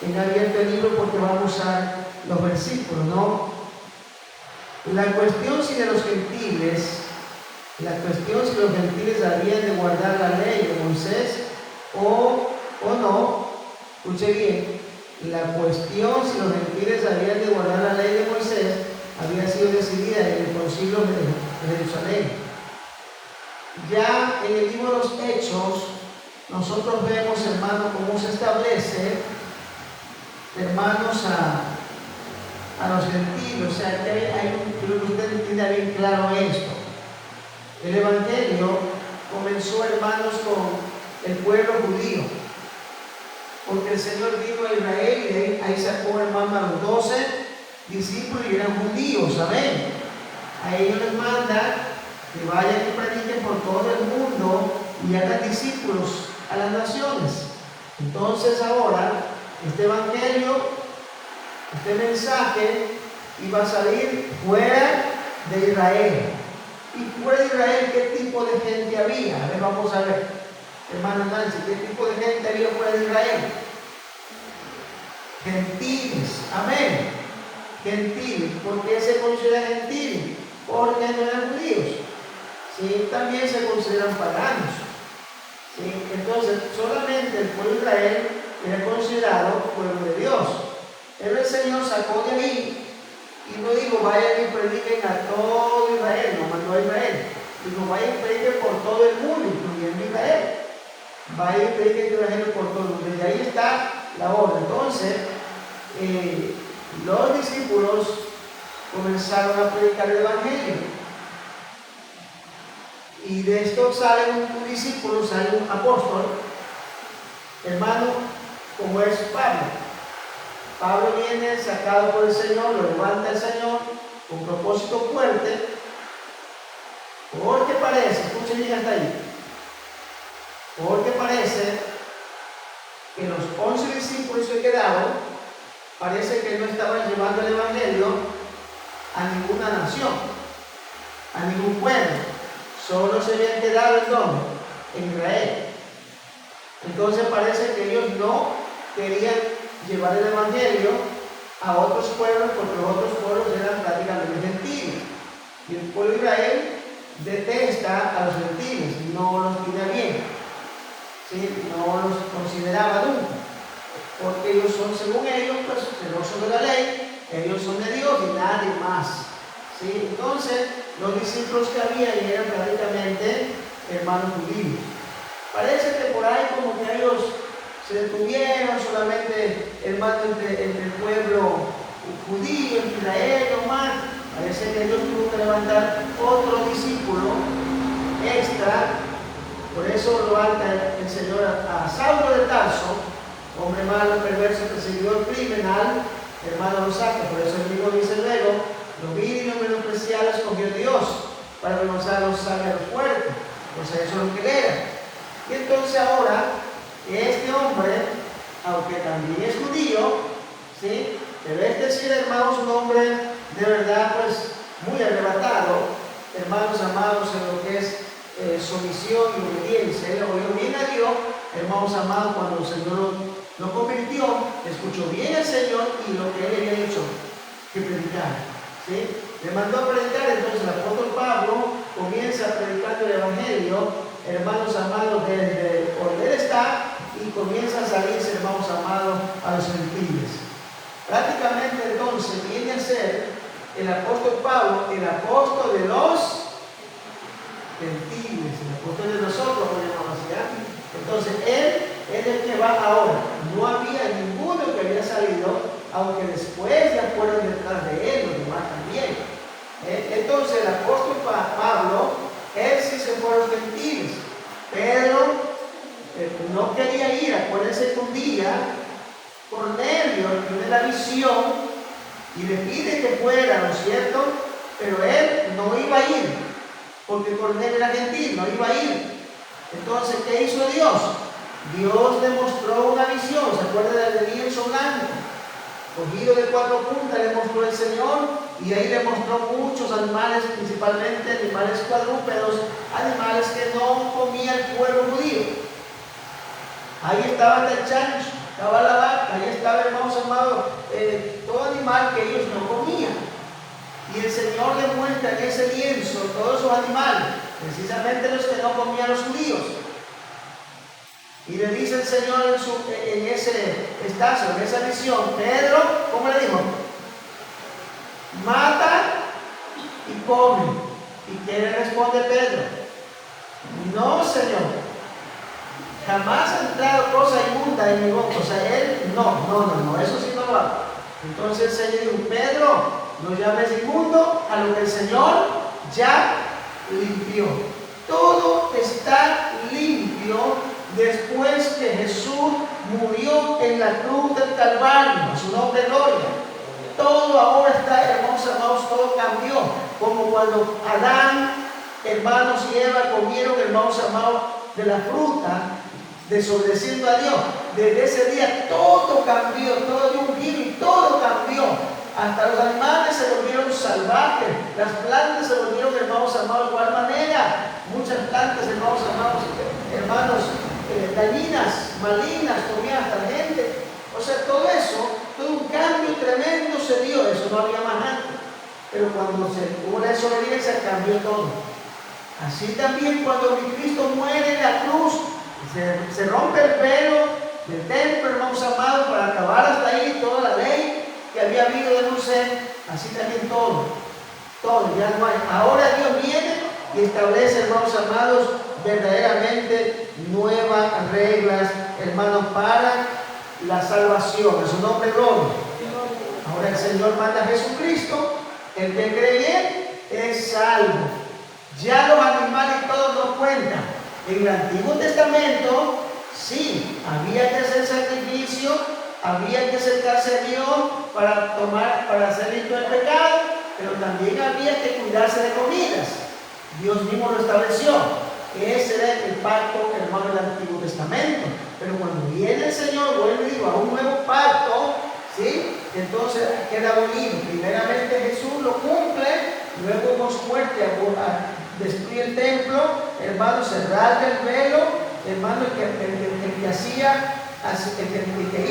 en abierto el libro porque vamos a usar los versículos, ¿no? La cuestión si los gentiles habían de guardar la ley de Moisés o no, escuche bien, la cuestión si los gentiles habían de guardar la ley de Moisés había sido decidida en el concilio de Jerusalén. Ya en el libro de los Hechos, nosotros vemos, hermanos, cómo se establece, hermanos, a los gentiles. O sea, que creo que usted entienda bien claro esto. El Evangelio comenzó, hermanos, con el pueblo judío, porque el Señor vino a Israel y ahí sacó, hermano, a los 12 discípulos y eran judíos, ¿saben? A ellos les manda que vayan y prediquen por todo el mundo y hagan discípulos a las naciones. Entonces ahora este evangelio, este mensaje iba a salir fuera de Israel. Y fuera de Israel, ¿qué tipo de gente había? A ver, vamos a ver, hermano Nancy, ¿qué tipo de gente había fuera de Israel? Gentiles, amén. Gentiles. ¿Por qué se considera gentiles? Porque no eran judíos. ¿Sí? También se consideran paganos. ¿Sí? Entonces, solamente el pueblo de Israel era considerado pueblo de Dios. Pero el Señor sacó de ahí y no dijo, vayan y prediquen a todo Israel, no mandó a Israel. Dijo, vayan y prediquen por todo el mundo, incluyendo Israel. Vayan y prediquen el Evangelio por todo el mundo. Desde ahí está la orden. Entonces, los discípulos comenzaron a predicar el Evangelio. Y de esto sale un discípulo, sale un apóstol, hermano, como es Pablo. Pablo viene sacado por el Señor, lo levanta el Señor con propósito fuerte, porque parece, escuchen bien hasta ahí, porque parece que los 11 discípulos que quedaron, parece que no estaban llevando el Evangelio a ninguna nación, a ningún pueblo. Solo se habían quedado en ¿dónde? En Israel. Entonces parece que ellos no querían llevar el Evangelio a otros pueblos porque los otros pueblos eran prácticamente gentiles. Y el pueblo de Israel detesta a los gentiles, no los tiene bien, ¿sí? No los consideraba nunca, porque ellos son, según ellos, pues celosos de la ley, ellos son de Dios y nadie más. ¿Sí? Entonces, los discípulos que había eran prácticamente hermanos judíos. Parece que por ahí como que ellos se detuvieron solamente, hermanos, entre el pueblo judío, entre Israel, nomás. Parece que Dios tuvo que levantar otro discípulo extra. Por eso lo alta el Señor a Saulo de Tarso, hombre malo, perverso, perseguidor criminal, hermano, lo saca. Por eso el mismo dice luego, lo vil y lo menospreciado escogió Dios para avergonzar a los sabios y a los fuertes. Pues eso es lo que era. Y entonces ahora, este hombre, aunque también es judío, ¿sí? Pero sí, hermanos, un hombre de verdad, pues, muy arrebatado, hermanos amados, en lo que es sumisión y obediencia. Él oyó bien a Dios, hermanos amados, cuando el Señor lo convirtió, escuchó bien al Señor y lo que él había dicho que predicar. ¿Sí? Le mandó a predicar. Entonces el apóstol Pablo comienza a predicar el Evangelio, hermanos amados, desde donde él está, y comienza a salirse, hermanos amados, a los gentiles. Prácticamente entonces viene a ser el apóstol Pablo el apóstol de los gentiles, el apóstol de nosotros, por llamamos así. Entonces él es el que va ahora. No había ninguno que había salido, aunque después ya fueron detrás de él, los demás también. Entonces el apóstol Pablo, él sí se fue a los gentiles, pero no quería ir. Acuérdense que un día Cornelio tiene la visión y le pide que fuera, ¿no es cierto? Pero él no iba a ir, porque Cornelio era gentil, no iba a ir. Entonces, ¿qué hizo Dios? Dios le mostró una visión. ¿Se acuerda del lienzo blanco? Cogido de 4 puntas le mostró el Señor, y ahí le mostró muchos animales, principalmente animales cuadrúpedos, animales que no comía el pueblo judío. Ahí estaba hasta el chancho, estaba la vaca, ahí estaba, hermanos amados, todo animal que ellos no comían. Y el Señor le muestra en ese lienzo todos esos animales, precisamente los que no comían los judíos. Y le dice el Señor en ese estacio, en esa visión, Pedro, ¿cómo le dijo? Mata y come. ¿Y qué le responde Pedro? No, Señor. Jamás ha entrado cosa inmunda en mi boca. O sea, él, no, eso sí no lo hago. Entonces el Señor dijo, Pedro, no llames inmundo a lo que el Señor ya limpió. Todo está limpio después que Jesús murió en la cruz del Calvario. A su nombre, gloria. Todo ahora está, hermanos amados, todo cambió. Como cuando Adán, hermanos, y Eva comieron, hermanos amados, de la fruta, desobedeciendo a Dios. Desde ese día todo cambió, todo dio un giro y todo cambió. Hasta los animales se volvieron salvajes, las plantas se volvieron, hermanos amados, de igual manera. Muchas plantas, hermanos amados, dañinas, malignas, comían hasta la gente. O sea, todo eso, todo un cambio tremendo se dio. Eso no había más antes. Pero cuando hubo la desobediencia, cambió todo. Así también cuando mi Cristo muere en la cruz, se rompe el velo del templo, hermanos amados, para acabar hasta ahí toda la ley que había habido de Moisés. Así también todo, ya no hay. Ahora Dios viene y establece, hermanos amados, verdaderamente nuevas reglas, hermanos, para la salvación. A su nombre, gloria. Ahora el Señor manda a Jesucristo, el que cree es salvo. Ya los animales todos no cuentan. En el Antiguo Testamento, sí, había que hacer sacrificio, había que acercarse a Dios para hacer limpio el pecado, pero también había que cuidarse de comidas. Dios mismo lo estableció. Ese era el pacto, hermano, del Antiguo Testamento. Pero cuando viene el Señor, vuelve y digo, a un nuevo pacto, ¿sí? Entonces queda abolido. Primeramente Jesús lo cumple, luego con su muerte destruye el templo, hermano, se rasga el velo, hermano, el que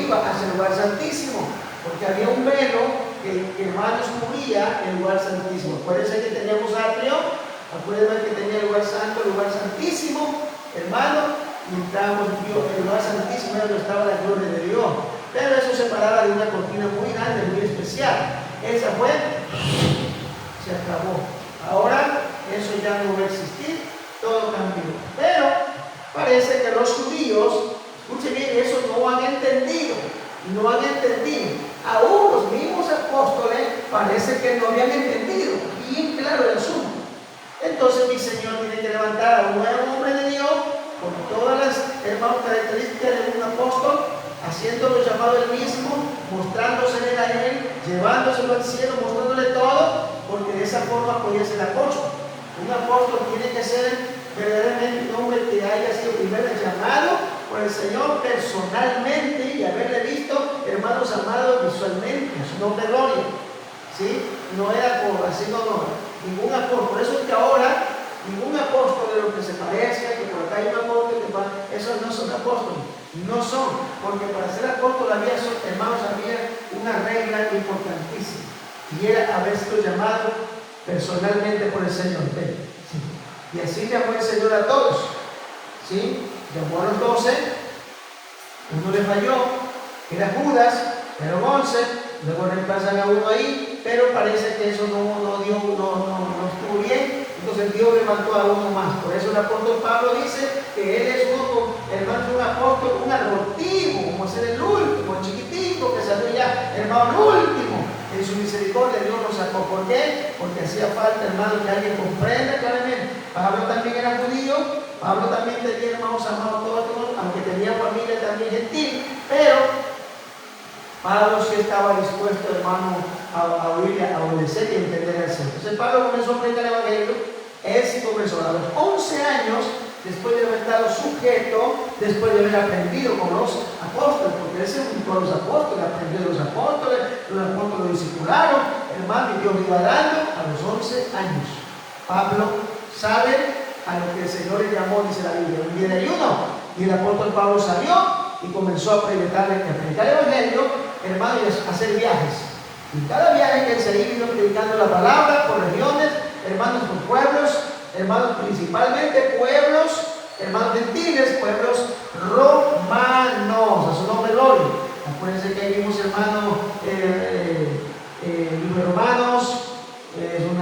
iba hacia el lugar santísimo, porque había un velo que hermanos, cubría el lugar santísimo. Acuérdense que teníamos atrio, acuérdense que tenía el lugar santo, el lugar santísimo, hermano, y entrábamos en el lugar santísimo, era donde estaba la gloria de Dios. Pero eso separaba de una cortina muy grande, muy especial. Esa fue, se acabó. Ahora eso ya no va a existir, todo cambió. Pero parece que los judíos, escuchen bien, eso no han entendido. Aún los mismos apóstoles parece que no habían entendido bien claro el asunto. Entonces mi Señor tiene que levantar a un nuevo hombre de Dios con todas las, hermanos, características de un apóstol, haciéndolo llamado él mismo, mostrándose a él, llevándoselo al cielo, mostrándole todo, porque de esa forma podía ser apóstol. Un apóstol tiene que ser verdaderamente un hombre que haya sido primero llamado por el Señor personalmente y haberle visto, hermanos amados, visualmente, a su nombre, gloria. ¿Sí? No era por así, ningún apóstol. Por eso es que ahora ningún apóstol de lo que se parezca, que por acá hay un apóstol, esos no son apóstoles. No son, porque para ser apóstol había, hermanos, había una regla importantísima, y era haber sido llamado personalmente por el Señor. ¿Sí? Y así llamó el Señor a todos. ¿Sí? Llamó a los 12, uno le falló, era Judas, pero 11, luego reemplazan a uno ahí, pero parece que eso no estuvo bien. Entonces Dios levantó a uno más. Por eso el apóstol Pablo dice que él es un apóstol, un abortivo, como ser el último, el chiquitico que salió ya, hermano, el último. En su misericordia Dios lo sacó. ¿Por qué? Porque hacía falta, hermano, que alguien comprenda claramente. Pablo también era judío, Pablo también tenía hermanos amados todos, aunque tenía familia también gentil, pero Pablo sí estaba dispuesto, hermano, a oír, a obedecer y a entender al Señor. Entonces Pablo comenzó a predicar el Evangelio. Él sí comenzó a los 11 años, después de haber estado sujeto, después de haber aprendido con los apóstoles, porque él se juntó a los apóstoles, aprendió de los apóstoles lo discipularon, hermano, y Dios iba dando a los 11 años. Pablo sabe a lo que el Señor le llamó, dice la Biblia, un día de ayuno, y el apóstol Pablo salió y comenzó a predicar el Evangelio, hermano, y a hacer viajes. Y cada viaje que él se iba predicando la palabra por regiones, hermanos, por pueblos, hermanos, principalmente pueblos, hermanos gentiles, pueblos romanos, a su nombre gloria. Acuérdense que ahí vimos, hermano, libro de Romanos, es un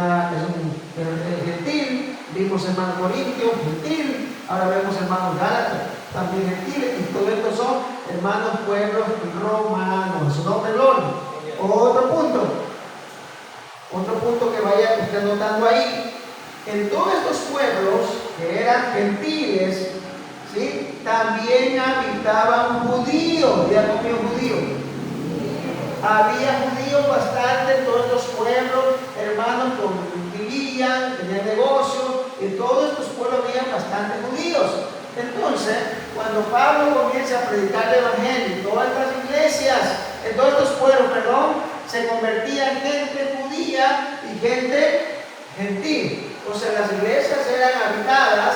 gentil, vimos hermano Corintio, gentil, ahora vemos hermanos Gálatas, también gentiles, y todo esto son hermanos pueblos romanos, a su nombre gloria. Otro punto que vaya usted notando ahí, en todos estos pueblos que eran gentiles, ¿sí?, también habitaban judíos. ¿Ya conmigo judíos? Había judíos bastante en todos estos pueblos, hermanos, vivían, tenían negocios, en todos estos pueblos había bastante judíos. Entonces, cuando Pablo comienza a predicar el Evangelio en todas estas iglesias, en todos estos pueblos, se convertía en gente judía y gente gentil. O sea, las iglesias eran habitadas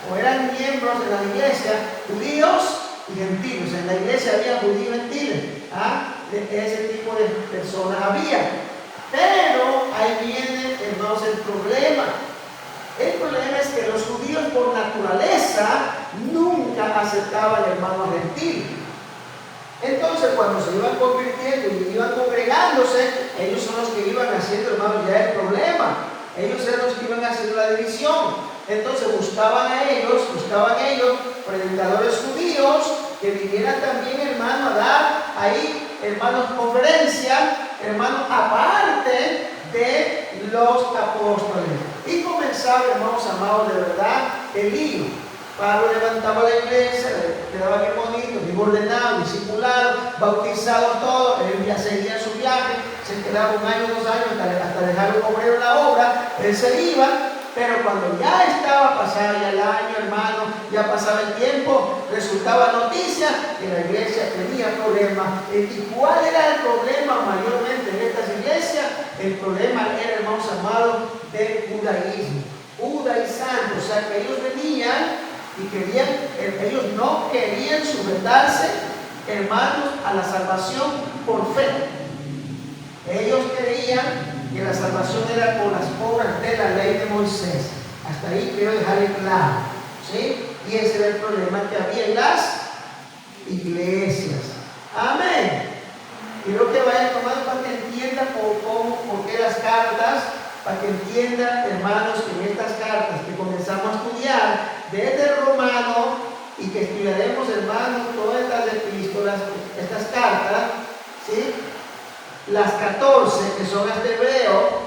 o eran miembros de la iglesia judíos y gentiles. En la iglesia había judíos y gentiles. De ese tipo de personas había. Pero ahí viene entonces el problema. El problema es que los judíos por naturaleza nunca aceptaban al hermano gentil. Entonces, cuando se iban convirtiendo y iban congregándose, ellos son los que iban haciendo, hermanos, ya el problema. Ellos eran los que iban haciendo la división. Entonces buscaban ellos, predicadores judíos, que vinieran también, hermano, a dar ahí, hermanos, conferencia, hermanos, aparte de los apóstoles. Y comenzaba, hermanos amados, de verdad, el lío. Pablo levantaba la iglesia, quedaba bien bonito, bien ordenado, discipulado, bautizado, todo. Él ya seguía su viaje, se quedaba 1 año, 2 años, hasta dejar un obrero en la obra. Él se iba, pero cuando ya estaba pasado ya el año, hermano, ya pasaba el tiempo, resultaba noticia que la iglesia tenía problemas. ¿Y cuál era el problema mayormente en estas iglesias? El problema era, hermanos amados, del judaísmo, judaizante. O sea, que ellos venían y ellos no querían sujetarse, hermanos, a la salvación por fe. Ellos creían que la salvación era por las obras de la ley de Moisés. Hasta ahí quiero dejarle claro, ¿sí? Y ese era el problema que había en las iglesias. Amén. Quiero que vayan tomando para que entiendan por qué las cartas, para que entiendan, hermanos, que en estas cartas que comenzamos a estudiar desde el Romano y que estudiaremos, hermanos, todas estas epístolas, estas cartas, ¿sí? Las 14 que son las de Hebreo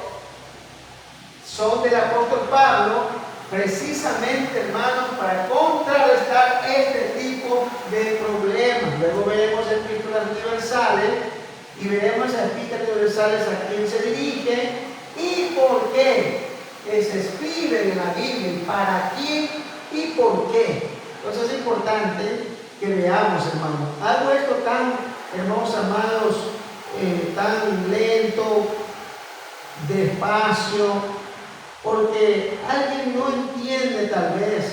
son del apóstol Pablo, precisamente, hermanos, para contrarrestar este tipo de problemas. Luego veremos epístolas universales y veremos las epístolas universales a quién se dirige y por qué se escriben en la Biblia, y para quién y por qué. Entonces es importante que veamos, hermanos, algo esto tan, hermanos amados, tan lento, despacio, porque alguien no entiende tal vez,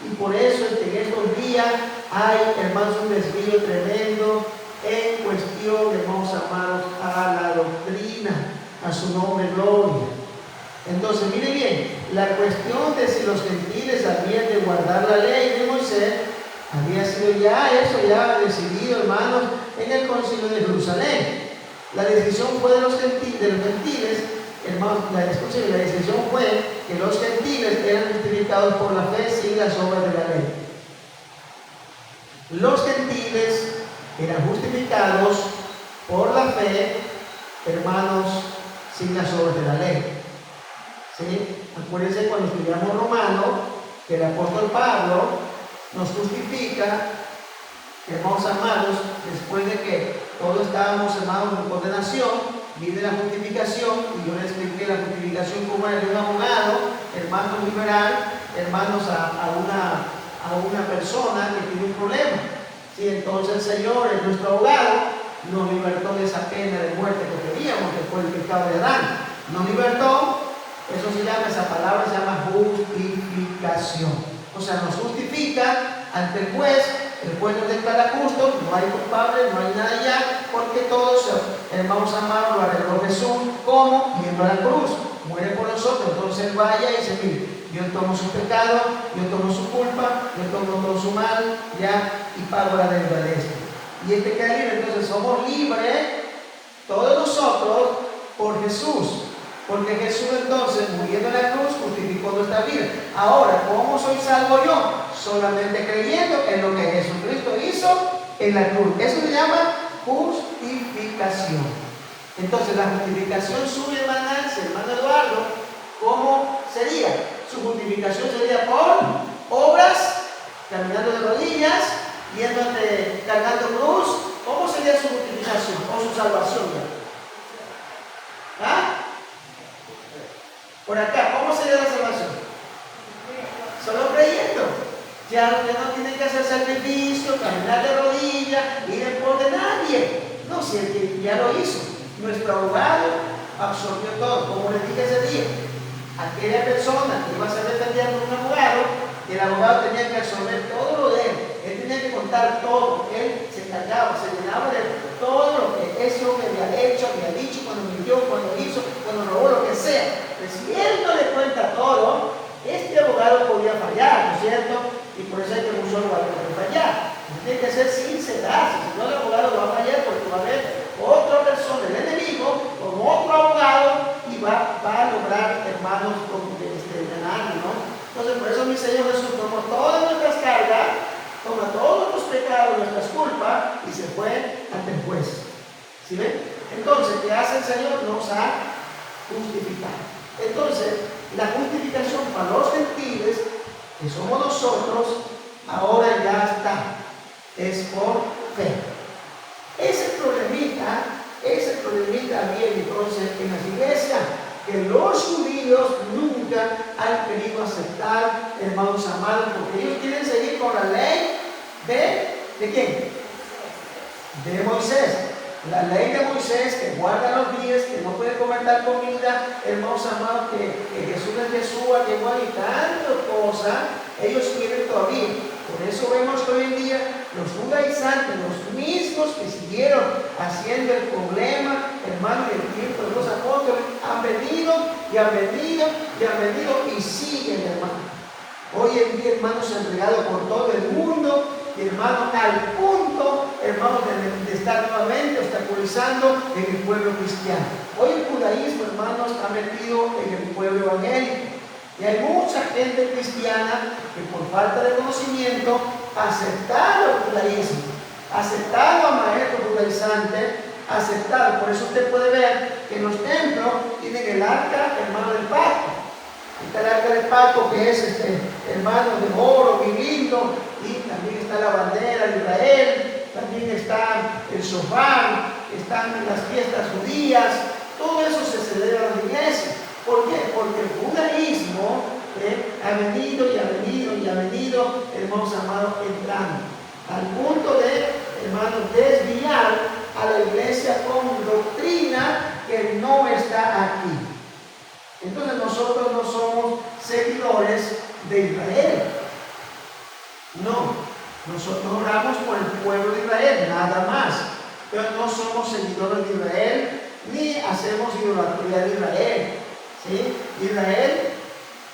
y por eso es que en estos días hay, hermanos, un desvío tremendo en cuestión, hermanos amados, a la doctrina, a su nombre gloria. Entonces, mire bien, la cuestión de si los gentiles habían de guardar la ley de Moisés había sido ya decidido, hermanos, en el concilio de Jerusalén. La decisión fue de los gentiles, hermanos, la decisión fue que los gentiles eran justificados por la fe sin las obras de la ley. Los gentiles eran justificados por la fe, hermanos, sin las obras de la ley. ¿Sí? Acuérdense cuando estudiamos Romano, que el apóstol Pablo nos justifica, hermanos amados, después de que todos estábamos, hermanos, en condenación, viene la justificación, y yo les expliqué la justificación como era de un abogado, hermano liberal, hermanos, a una persona que tiene un problema. ¿Sí? Entonces el Señor es nuestro abogado, nos libertó de esa pena de muerte que teníamos después del pecado de Adán. Nos libertó, esa palabra se llama justificación. O sea, nos justifica ante el juez el juez nos declara justo, no hay culpable, no hay nada ya, porque todos, hermanos amados, lo arregló Jesús, ¿cómo? Yendo a la cruz, muere por nosotros, entonces Él vaya y dice, mire, yo tomo su pecado, yo tomo su culpa, yo tomo todo su mal, ya, y pago la deuda de esto. Y este queda libre, entonces somos libres, todos nosotros, por Jesús. Porque Jesús entonces, muriendo en la cruz, justificó nuestra vida. Ahora, ¿cómo soy salvo yo? Solamente creyendo en lo que Jesucristo hizo en la cruz. Eso se llama justificación. Entonces, la justificación suya, hermano Eduardo, ¿cómo sería? Su justificación sería por obras, caminando de rodillas, yéndote cargando cruz. ¿Cómo sería su justificación o su salvación? ¿Ah? Por acá, ¿cómo sería la salvación? Solo creyendo. Ya usted no tiene que hacer sacrificio, caminar de rodillas, ir en pos de nadie. No, si el que ya lo hizo, nuestro abogado absorbió todo. Como les dije ese día, aquella persona que iba a ser defendida por un abogado, el abogado tenía que absorber todo lo de él. Él tenía que contar todo. Él se encargaba, se llenaba de todo lo que ese hombre había hecho, había dicho, cuando mintió, cuando hizo, cuando robó, lo que sea. Pero si él no le cuenta todo, este abogado podía fallar, ¿no es cierto? Y por eso hay que muchos abogados pueden fallar. Tiene que ser sincerarse, si no el abogado va a fallar porque va a haber otra persona, el enemigo, con otro abogado y va a lograr, hermanos, ganar, ¿no? Entonces, por eso mi Señor Jesús tomó todas nuestras cargas, toma todos nuestros pecados, nuestras culpas y se fue ante el juez. ¿Sí ven? Entonces, ¿qué hace el Señor? Nos ha justificado. Entonces, la justificación para los gentiles, que somos nosotros, ahora ya está. Es por fe. Ese problemita viene entonces en las iglesias, que los judíos nunca han querido aceptar, hermanos amados, porque ellos quieren seguir con la ley ¿de quién? De Moisés. La ley de Moisés, que guarda los días, que no puede comer tal comida, hermanos amados, que Jesús es Yeshua, que igual y tantas cosas, ellos quieren todavía. Por eso vemos que hoy en día los judaizantes, los mismos que siguieron haciendo el problema, hermanos, del tiempo de los apóstoles, han venido y siguen, hermanos. Hoy en día, hermanos, se han regado por todo el mundo, y hermanos, al punto, hermanos, de estar nuevamente obstaculizando en el pueblo cristiano. Hoy el judaísmo, hermanos, está metido en el pueblo evangélico. Y hay mucha gente cristiana que por falta de conocimiento aceptaron el judaísmo, aceptaron a maestros judaizantes, aceptaron. Por eso usted puede ver que en los templos tienen el arca, hermano, del pacto. Está el arca del pacto, que es hermano, de oro, viviendo, y también está la bandera de Israel, también está el shofar, están las fiestas judías. Todo eso se celebra en la iglesia. ¿Por qué? Porque el judaísmo ha venido, hermanos amados, entrando al punto de, hermanos, desviar a la iglesia con doctrina que no está aquí. Entonces nosotros no somos seguidores de Israel. No, nosotros oramos por el pueblo de Israel, nada más. Pero no somos seguidores de Israel, ni hacemos idolatría de Israel. ¿Sí? Israel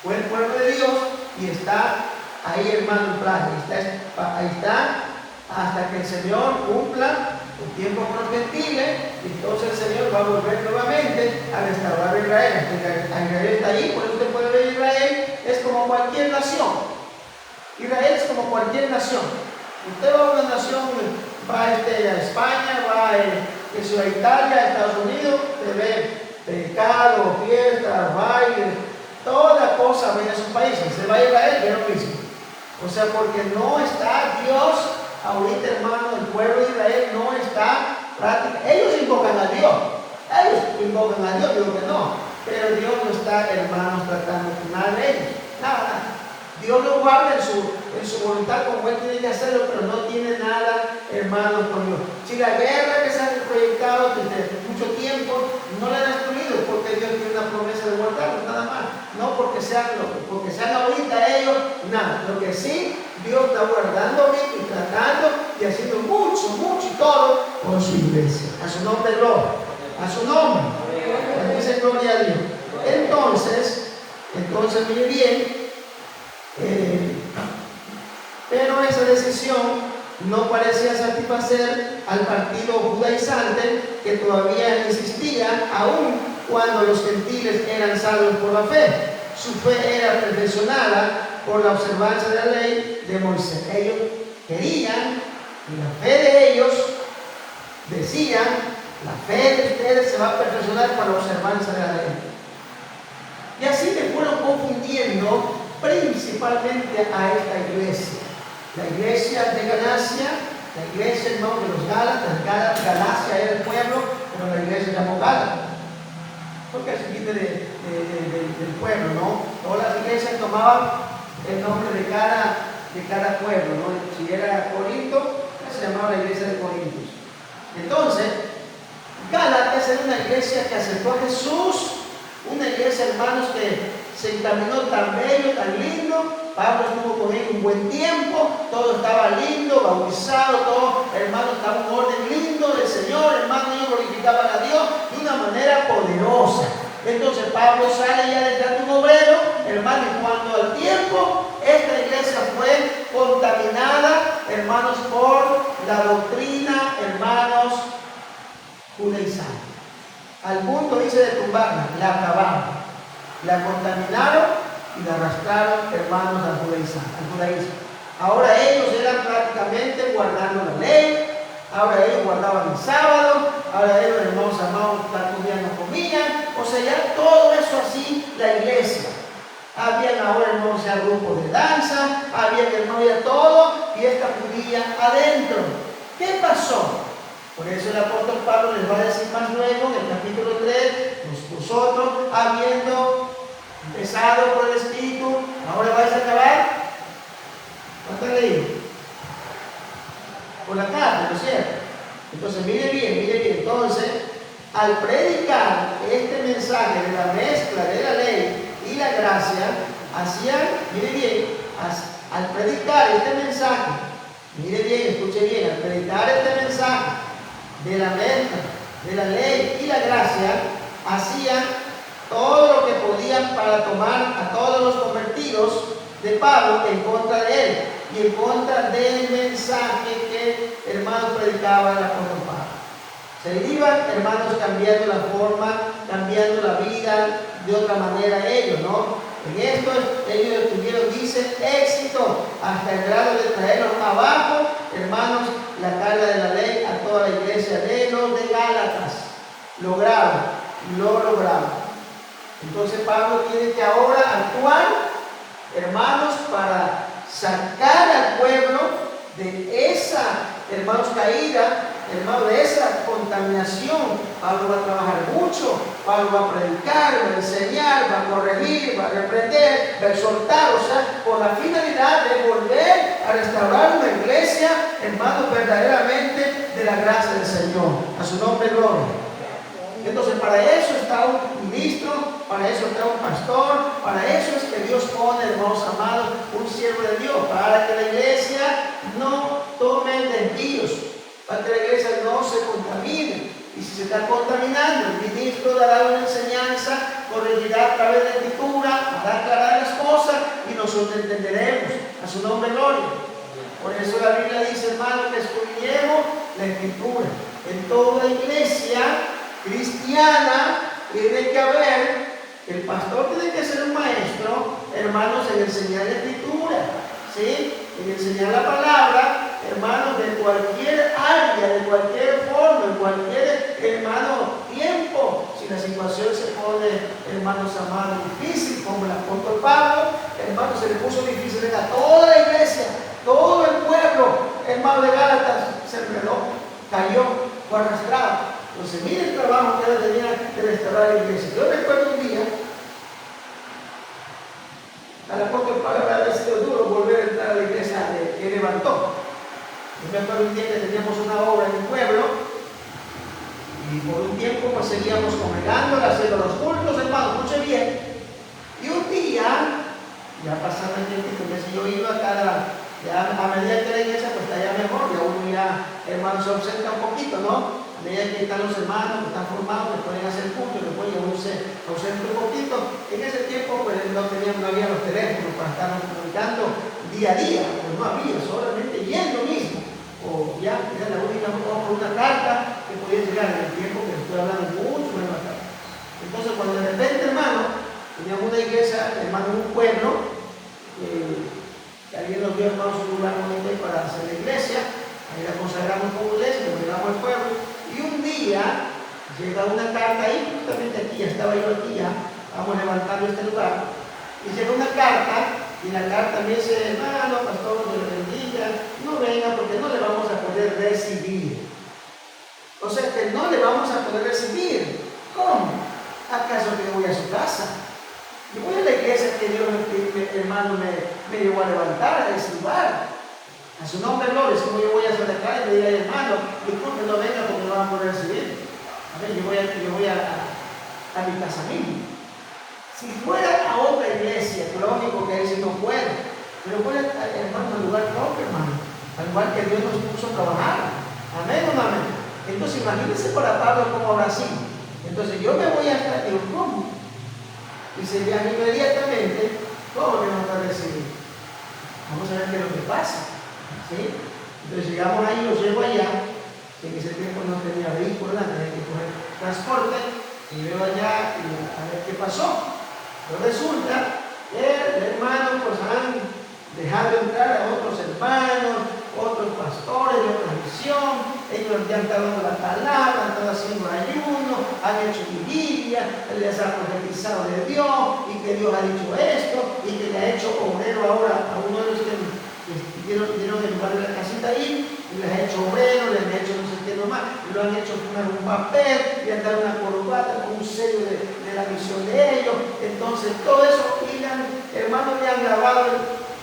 fue el pueblo de Dios y está ahí, hermano, en playa. Ahí está hasta que el Señor cumpla el tiempo con los gentiles, y entonces el Señor va a volver nuevamente a restaurar a Israel. Israel está ahí, por eso usted puede ver Israel, es como cualquier nación. Israel es como cualquier nación. Usted va a una nación, va a España, va a Italia, a Estados Unidos, te ve pecado, fiestas, bailes, toda cosa ven a sus países. Se va a Israel, es lo mismo. O sea, porque no está Dios ahorita, hermano, el pueblo de Israel no está prácticamente. Ellos invocan a Dios, digo que no, pero Dios no está, hermanos, tratando con nada de ellos, nada. Dios lo guarda en su voluntad como Él tiene que hacerlo, pero no tiene nada, hermanos, con Dios. Si la guerra que se ha proyectado desde mucho tiempo no la han destruido, porque Dios tiene una promesa de guardarlo, nada más. No porque porque sean ahorita ellos, nada. Lo que sí, Dios está guardándome y tratando y haciendo mucho, mucho y todo con su iglesia. A su nombre, gloria. A su nombre. Dice gloria a Dios. Entonces, mire bien, pero esa decisión no parecía satisfacer al partido judaizante, que todavía insistía, aun cuando los gentiles eran salvos por la fe. Su fe era perfeccionada por la observancia de la ley de Moisés. Ellos querían, y la fe de ellos decían, la fe de ustedes se va a perfeccionar por la observancia de la ley. Y así me fueron confundiendo principalmente a esta iglesia. La iglesia de Galacia, la iglesia de los Gálatas. Galacia era el pueblo, pero la iglesia se llamó Gálatas. Porque así quite del pueblo, ¿no? Todas las iglesias tomaban el nombre de cada pueblo, ¿no? Si era Corinto, se llamaba la iglesia de Corintios. Entonces, Gálatas era una iglesia que aceptó a Jesús, una iglesia, hermanos, que se encaminó tan bello, tan lindo. Pablo estuvo con él un buen tiempo, todo estaba lindo, bautizado, todo, hermano, estaba un orden lindo del Señor, hermano, ellos glorificaban a Dios de una manera poderosa. Entonces Pablo sale ya detrás de un obrero, hermano, y cuando al tiempo esta iglesia fue contaminada, hermanos, por la doctrina, hermanos, judaizante. Al punto, dice, de tumbarla, la acabaron, la contaminaron y la arrastraron, hermanos, al judaísmo. Ahora ellos eran prácticamente guardando la ley, ahora ellos guardaban el sábado, ahora ellos, hermanos amados, tantos días no comían, o sea, ya todo eso así, la iglesia. Habían ahora, hermanos, ya grupos de danza, había, hermanos, ya todo, fiesta judía adentro. ¿Qué pasó? Por eso el apóstol Pablo les va a decir más luego, en el capítulo 3, vosotros, habiendo empezado por el Espíritu, ahora vais a acabar. ¿Cuánto han leído? Por la carne, ¿no es cierto? Entonces, mire bien. Entonces, al predicar este mensaje de la mezcla de la ley y la gracia, hacían, mire bien, al predicar este mensaje, mire bien, escuche bien, al predicar este mensaje de la mezcla de la ley y la gracia, hacían todo lo que podían para tomar a todos los convertidos de Pablo en contra de él y en contra del mensaje que, hermanos, predicaba el apóstol Pablo. Se iban, hermanos, cambiando la forma, cambiando la vida de otra manera ellos, ¿no? En esto ellos tuvieron, dice, éxito hasta el grado de traerlos abajo, hermanos, la carga de la ley a toda la iglesia de los de Gálatas. Lo lograron. Entonces Pablo tiene que ahora actuar, hermanos, para sacar al pueblo de esa, hermanos, caída, hermanos, de esa contaminación. Pablo va a trabajar mucho, Pablo va a predicar, va a enseñar, va a corregir, va a reprender, va a exhortar, o sea, con la finalidad de volver a restaurar una iglesia, hermanos, verdaderamente de la gracia del Señor. A su nombre, gloria. Entonces, para eso está un ministro, para eso está un pastor, para eso es que Dios pone, hermanos amados, un siervo de Dios, para que la iglesia no tome desvíos, para que la iglesia no se contamine. Y si se está contaminando, el ministro dará una enseñanza, corregirá a través de la escritura, hará aclarar las cosas y nosotros entenderemos. A su nombre, gloria. Por eso la Biblia dice, hermano, que escudriñemos la escritura. En toda iglesia cristiana tiene que haber, el pastor tiene que ser un maestro, hermanos, en enseñar la escritura, ¿sí? En enseñar la palabra, hermanos, de cualquier área, de cualquier forma, en cualquier, hermano, tiempo. Si la situación se pone, hermanos amados, difícil, como el apóstol Pablo, hermanos, se le puso difícil a toda la iglesia, todo el pueblo, hermano de Gálatas, se enredó, cayó, fue arrastrado. Entonces, miren el trabajo que él tenía de restaurar la iglesia. Yo recuerdo un día, al apóstol Pablo había sido duro volver a entrar a la iglesia que levantó. Yo me acuerdo un día que teníamos una obra en el pueblo y por un tiempo pues seguíamos congregando, haciendo los cultos, hermanos, escuchen bien. Y un día ya pasando el tiempo, entonces yo iba ya a medida que la iglesia pues está ya mejor, ya uno ya, hermano, se ausenta un poquito, ¿no? A medida que están los hermanos que están formados, que pueden hacer culto, después ya uno se ausenta un poquito. En ese tiempo pues no había los teléfonos para estarnos comunicando día a día, pues no había, solamente yendo mismo. O ya era la única forma por una carta que podía llegar en el tiempo que estoy hablando mucho más carta. Entonces cuando de repente, hermano, teníamos una iglesia, hermano, en un pueblo, que alguien nos dio, hermanos, un lugar bonito para hacer la iglesia, ahí la consagramos como iglesia, nos llegamos al pueblo, y un día llega una carta ahí, justamente aquí, ya estaba yo aquí, ya vamos levantando este lugar, y llega una carta, y la carta me dice, hermano, pastor, Dios le bendiga, no venga porque no le vamos a poder recibir. O sea que no le vamos a poder recibir. ¿Cómo? ¿Acaso que voy a su casa? Yo voy a la iglesia que Dios, hermano, me llevó a levantar, a ese lugar. A su nombre, gloria. Si no, yo voy a hacer acá y le diga, hermano, disculpe, no venga porque no van a poder recibir. A ver, yo voy a mi casa mismo. Si fuera a otra iglesia, lógico que él sí no puede, pero voy hermano, al lugar propio, hermano, al lugar que Dios nos puso a trabajar. Amén o no amén. Entonces, imagínense para Pablo como ahora sí. Entonces, yo me voy a estar, digo, ¿cómo? Y se viaja inmediatamente, ¿cómo que no va a recibir? Vamos a ver qué es lo que pasa. ¿Sí? Entonces, llegamos ahí, los llevo allá. En ese tiempo no tenía vehículo, tenía que coger transporte. Y veo allá y a ver qué pasó. Pero resulta que el hermano pues han dejado entrar a otros hermanos, otros pastores de otra misión, ellos ya han dado la palabra, han estado haciendo ayuno, han hecho vigilia, les ha profetizado de Dios y que Dios ha dicho esto y que le ha hecho obrero ahora a uno de los que dieron el lugar de la casita ahí, y les ha hecho obrero, les ha hecho no sé qué nomás, y lo han hecho firmar un papel, y han dado una corbata con un sello de la misión de ellos. Entonces todo eso, y hermanos, le han grabado,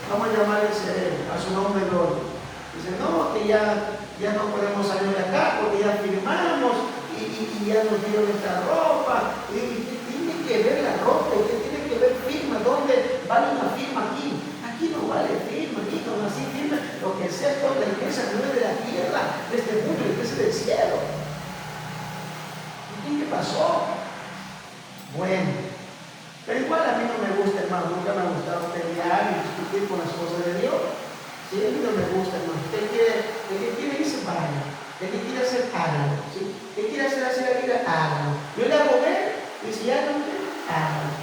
vamos a llamar el cerebro, a su nombre gloria. Dicen, no, que ya no podemos salir de acá porque ya firmamos y ya nos dieron nuestra ropa, y tiene que ver la ropa, usted tiene que ver firma, ¿dónde vale una firma aquí? Aquí no vale firma, aquí no así firma, lo que sea toda la iglesia no es de la tierra, de este mundo, la iglesia del cielo. ¿Y qué pasó? Bueno, pero igual a mí no me gusta, hermano, nunca me ha gustado pelear y discutir con las cosas de Dios. Sí, a mí no me gusta, hermano. El que quiere irse, vaya. El que quiere hacer, hágalo. ¿Sí? El que quiere hacer así la vida, hágalo. Yo le hago ver, y si ya no quiere, hágalo.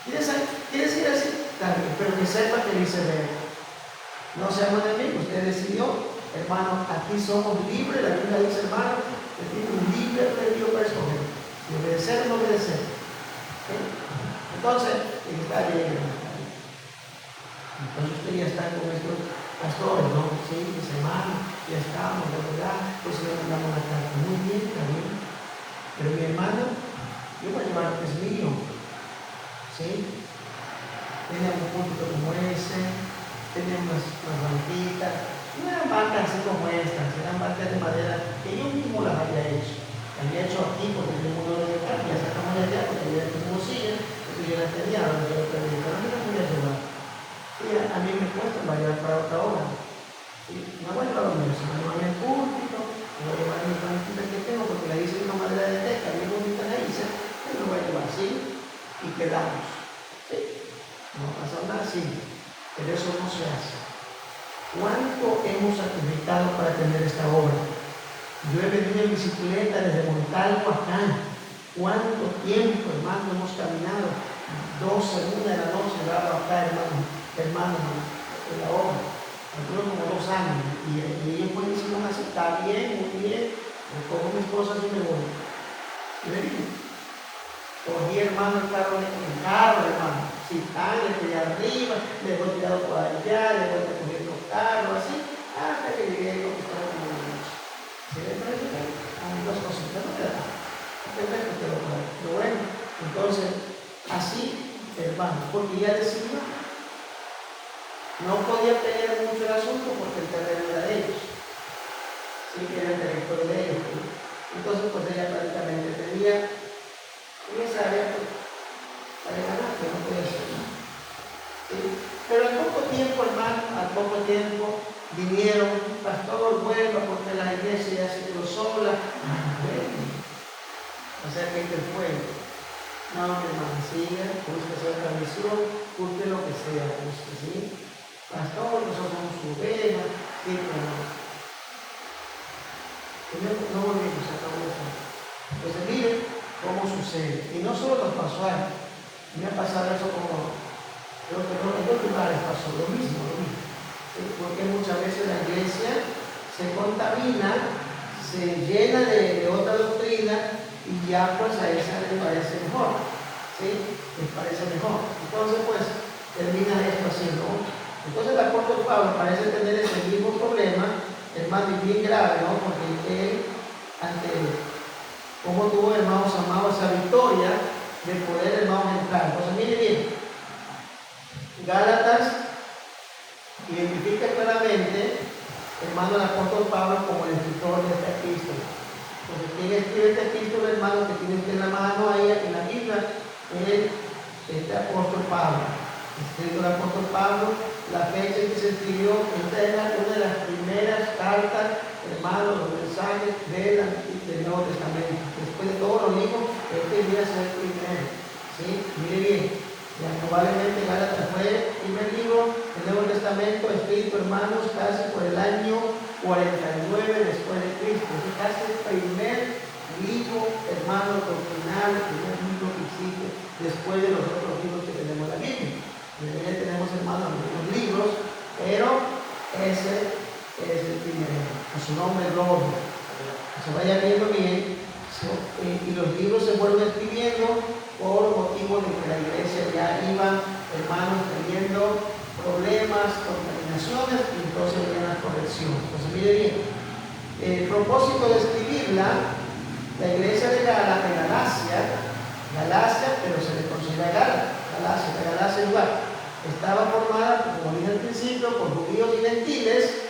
¿Quieres ir así? También, pero que sepa que dice ver. No seamos enemigos, usted decidió, hermano, aquí somos libres, la Biblia dice, hermano, que tiene un libre albedrío para escoger. Si obedecer o no obedecer. ¿Sí? Entonces, está bien, hermano. Entonces usted ya está con estos pastores, ¿no? Sí, mis hermanos, ya estamos, de verdad, pues le mandamos la carta. Muy bien, está bien. Pero mi hermano, yo voy a llevar lo que es mío. ¿Sí? Tenía un púlpito como ese, tenía unas banquitas, no eran bancas así como estas, eran bancas de madera que yo mismo las había hecho. Las había hecho aquí porque tengo uno de acá, ya sacamos de allá porque ya tenemos silla, porque yo las tenía, pero a mí no podía llevar. Y a mí me cuesta variar para otra hora. ¿Sí? No voy a llevar lo mío, sino no hay el púlpito, no voy a llevar mis banquitas que tengo porque la hice de una madera de teca, bien bonita la hice, pero lo voy a llevar así y quedamos. ¿Sí? No pasa nada así, pero eso no se hace. ¿Cuánto hemos sacrificado para tener esta obra? Yo he venido en bicicleta desde Montalvo acá. ¿Cuánto tiempo, hermano, hemos caminado? 12, 1 de la noche, grabo acá, hermano, en la obra. Duró como 2 años. Y ellos pueden decir, no, así, está bien, muy bien. Me cojo mis cosas y me voy. Y me digo, cogí, hermano, el carro, hermano. Si están, le tiré arriba, le voy tirado por allá, le voy cogiendo los carros, así, hasta que llegué a lo que estaba como de noche. Se le trae a mis 2 cositas, no te da. Pero bueno, entonces, así, hermano, porque ya decidió. No podía pelear mucho el asunto porque el terreno era de ellos. Sí, que era el territorio de ellos. Entonces, pues ella prácticamente tenía esa área para ganar, que no podía hacer nada. ¿Sí? cerca del fuego. No, mi hermano, siga, busque hacer otra misión, busque lo que sea, busque, ¿sí? Pastor, nosotros somos su oveja, sí, pero no volvemos a cabo de eso. Entonces, miren cómo sucede. Y no solo nos pasó a mí, me ha pasado eso como, creo que en dos lugares pasó lo mismo. ¿Sí? Porque muchas veces la iglesia se contamina, se llena de otra doctrina y ya pues a esa le parece mejor. ¿Sí? Les parece mejor. Entonces pues termina esto así, ¿no? Entonces el apóstol Pablo parece tener ese mismo problema, hermano, y bien grave, ¿no? Porque él, ante cómo tuvo, hermanos amados, esa victoria de poder, hermanos, entrar. Entonces mire bien, Gálatas identifica claramente, hermano, el apóstol Pablo como el escritor de esta epístola. Entonces, ¿quién escribe esta epístola, hermano? Que tiene usted en la mano ahí en la Biblia, este apóstol Pablo. Escrito el apóstol Pablo, la fecha en que se escribió, esta era una de las primeras cartas, hermano, los mensajes del Nuevo Testamento. Después de todos los libros, este debía ser el primero. ¿Sí? Mire bien. Ya, probablemente Gálatas fue el primer libro del Nuevo Testamento escrito, hermanos, casi por el año 49 después de Cristo. Es casi el primer libro, hermano, doctrinal, el primer libro que existe después de los otros libros que tenemos en la Biblia. En la Biblia tenemos, hermano, algunos libros, pero ese es el primero. A su nombre, gloria. Que se vaya viendo bien. Y los libros se vuelven escribiendo por motivo de que la iglesia ya iba, hermanos, teniendo problemas, contaminaciones, y entonces venía la corrección. Entonces, mire bien, el propósito de escribirla, la iglesia de Galacia, pero se le considera Galacia lugar, estaba formada, como dije al principio, por judíos y gentiles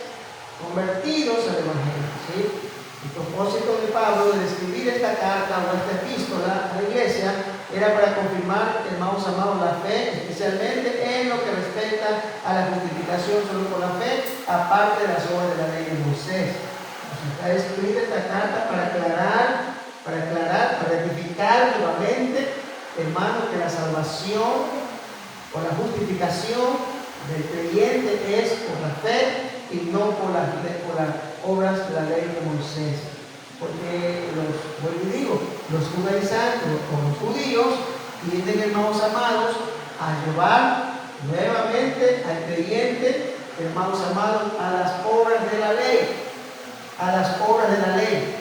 convertidos al evangelio. ¿Sí? El propósito de Pablo de escribir esta carta o esta epístola a la iglesia era para confirmar, hermanos amados, la fe, especialmente en lo que respecta a la justificación solo por la fe, aparte de las obras de la ley de Moisés. Está escrita esta carta para aclarar, para rectificar nuevamente, hermanos, que la salvación o la justificación del creyente es por la fe y no por las obras de la ley de Moisés. Porque los judaizantes o los judíos tienden, hermanos amados, a llevar nuevamente al creyente, hermanos amados, a las obras de la ley. A las obras de la ley.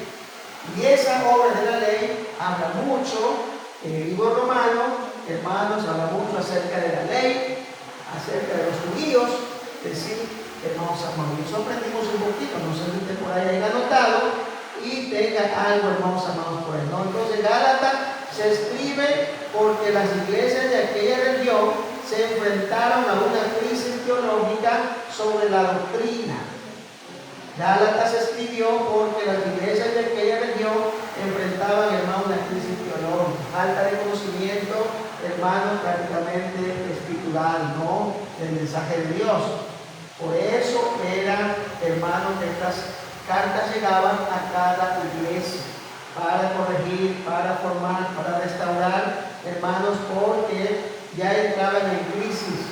Y esas obras de la ley habla mucho, en el libro romano, hermanos, habla mucho acerca de la ley, acerca de los judíos, es decir, hermanos amados. Nos aprendimos un poquito, no sé si usted por ahí haya anotado y tenga algo, hermanos amados, por ahí, ¿no? Entonces, Gálatas se escribe porque las iglesias de aquella región se enfrentaron a una crisis teológica sobre la doctrina. Gálatas se escribió porque las iglesias de aquella región enfrentaban, hermanos, una crisis teológica, falta de conocimiento, hermanos, prácticamente escritural, ¿no? Del mensaje de Dios. Por eso eran, hermanos, que estas cartas llegaban a cada iglesia para corregir, para formar, para restaurar, hermanos, porque ya entraban en crisis,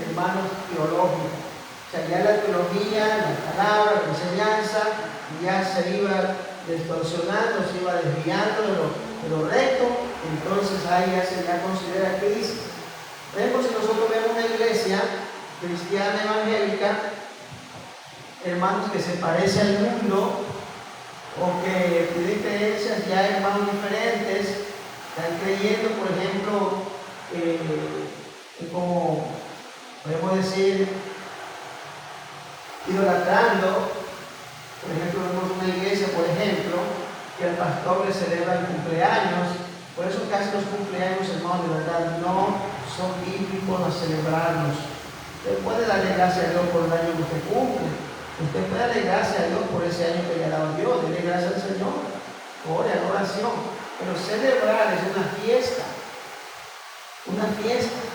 hermanos, teológicas. O sea, ya la teología, la palabra, la enseñanza, ya se iba distorsionando, se iba desviando de lo recto, entonces ahí ya se ya considera crisis. Por ejemplo, si nosotros vemos una iglesia cristiana evangélica, hermanos, que se parece al mundo, o que tienen creencias ya, hermanos, diferentes, están creyendo, por ejemplo, como podemos decir, idolatrando. Por ejemplo, vemos una iglesia, por ejemplo, que al pastor le celebra el cumpleaños. Por eso casi los cumpleaños, hermanos, de verdad no son bíblicos a celebrarlos. Usted puede darle gracias a Dios por el año que usted cumple. Usted puede darle gracias a Dios por ese año que le ha dado Dios. Dele gracias al Señor. Gloria, adoración. Pero celebrar es una fiesta. Una fiesta.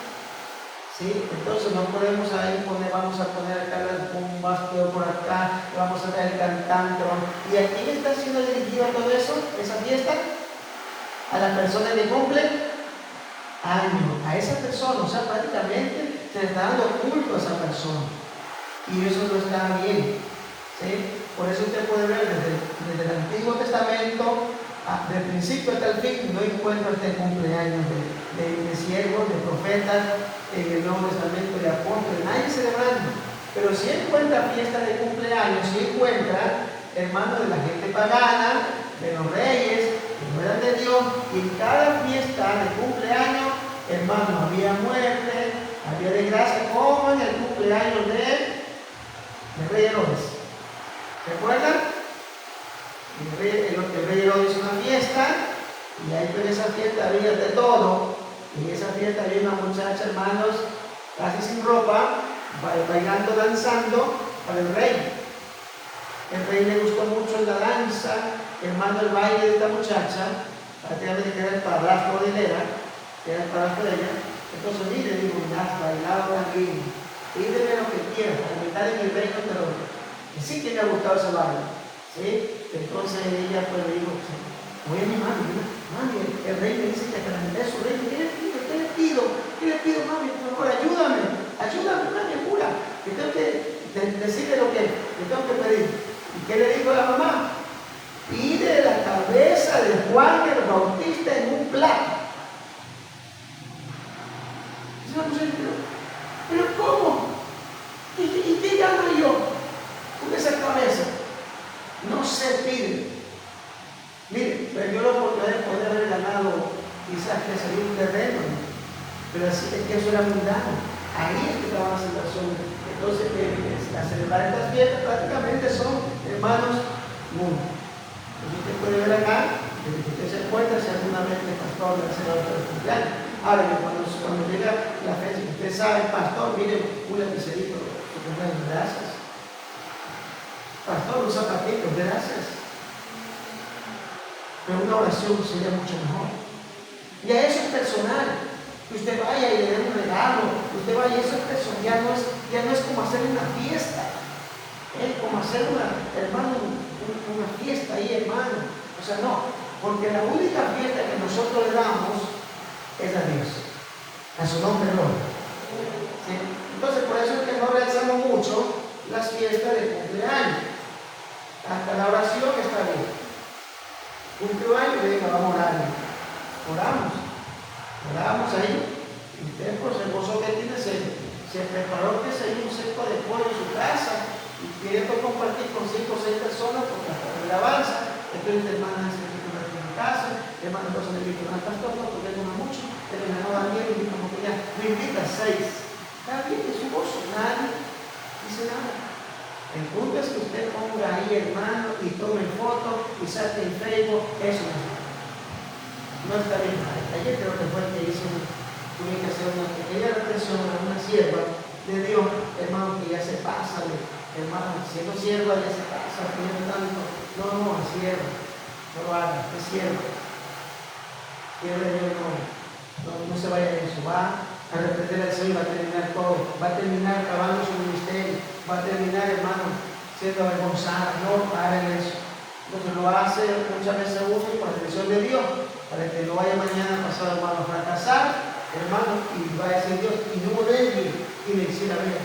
¿Sí? Entonces no podemos ahí vamos a poner acá las bombas, todo por acá, vamos a traer el cantante. ¿Y a quién está siendo dirigido todo eso? ¿Esa fiesta? a la persona que cumple años, a esa persona, o sea, prácticamente se le está dando culto a esa persona. Y eso no está bien, ¿sí? Por eso usted puede ver desde el Antiguo Testamento, del principio hasta el fin, no encuentra este cumpleaños de siervos, de profetas, en el Nuevo Testamento, de apóstoles, nadie celebrando. Pero si encuentra fiesta de cumpleaños, si encuentra, hermanos, de la gente pagana, de los reyes, que no eran de Dios, y en cada fiesta de cumpleaños, hermanos, había muerte, había desgracia, como en el cumpleaños de rey Herodes. ¿Se acuerdan? El rey Herodes hizo una fiesta, y ahí en esa fiesta había de todo. Y en esa fiesta había una muchacha, hermanos, casi sin ropa, bailando, danzando para el rey. El rey le gustó mucho la danza, hermano, el baile de esta muchacha, prácticamente que era el padrastro de ella, Entonces, mire, digo, me has bailado tan bien, pídeme lo que quieras, para mitad en el reino te lo doy. Y sí que me ha gustado ese baile, ¿sí? Entonces ella pues le dijo, oye mi mami, el rey me dice que para mitad de su reino, ¿qué le pido, mami? Por favor, ayúdame, mami, jura, que tengo que decirle lo que le tengo que pedir. ¿Y qué le dijo la mamá? Pide la cabeza de Juan el Bautista en un plato. Dice la mujer, pero ¿cómo? ¿Y qué gano yo con esa cabeza? No se pide. Mire, perdió la oportunidad de poder haber ganado quizás que salió un terreno, ¿no? Pero así es que eso era mundano. Ahí es que estaba la situación. Entonces, a celebrar estas fiestas prácticamente son hermanos mundos. Usted puede ver acá, desde que usted se encuentra, si alguna vez el pastor le hace la otra cumpleaños. Ahora, cuando llega la fecha, usted sabe, pastor, mire, un lapicerito, su cumpleaños, gracias. Pastor, un zapatito, gracias. Pero una oración sería mucho mejor. Y a eso es personal. Que usted vaya y le dé un regalo, usted vaya, eso es personal, ya no es como hacer una fiesta. Es como hacer una fiesta ahí, hermano. O sea, no, porque la única fiesta que nosotros le damos es a Dios, a su nombre, gloria. ¿Sí? Entonces, por eso es que no realizamos mucho las fiestas de cumpleaños. Hasta la oración está bien. Cumpleaños, venga, vamos a orar. Oramos ahí. Y usted, por el gozo que tiene, se preparó que se hizo un seco de pollo en su casa. Y quiere compartir con 5 o 6 personas porque hasta la alabanza. Entonces, hermana, se me invitó a mi casa, hermana, entonces me invitó al pastor, no, porque no mucho, pero me no Daniel, me invitó como que ya, me invita 6. Está bien, es un gozo, nadie dice nada. El punto es que usted ponga ahí, hermano, y tome fotos y saque en Facebook, eso no está bien. Ayer creo que fue el que tuve que hacer una pequeña reflexión a una sierva de Dios, hermano, que ya se pasa hermano, siendo sierva ya se pasa, pidiendo tanto. No, sierva, no lo haga, es sierva. No se vaya a eso, va a repetir al Señor, va a terminar todo, va a terminar acabando su ministerio, va a terminar, hermano, siendo avergonzada. No hagan eso. Entonces lo hace muchas veces uno por la dirección de Dios, para que no vaya mañana pasado, hermano, a fracasar, hermano, y vaya a ser Dios, y no debe y le decir a ver,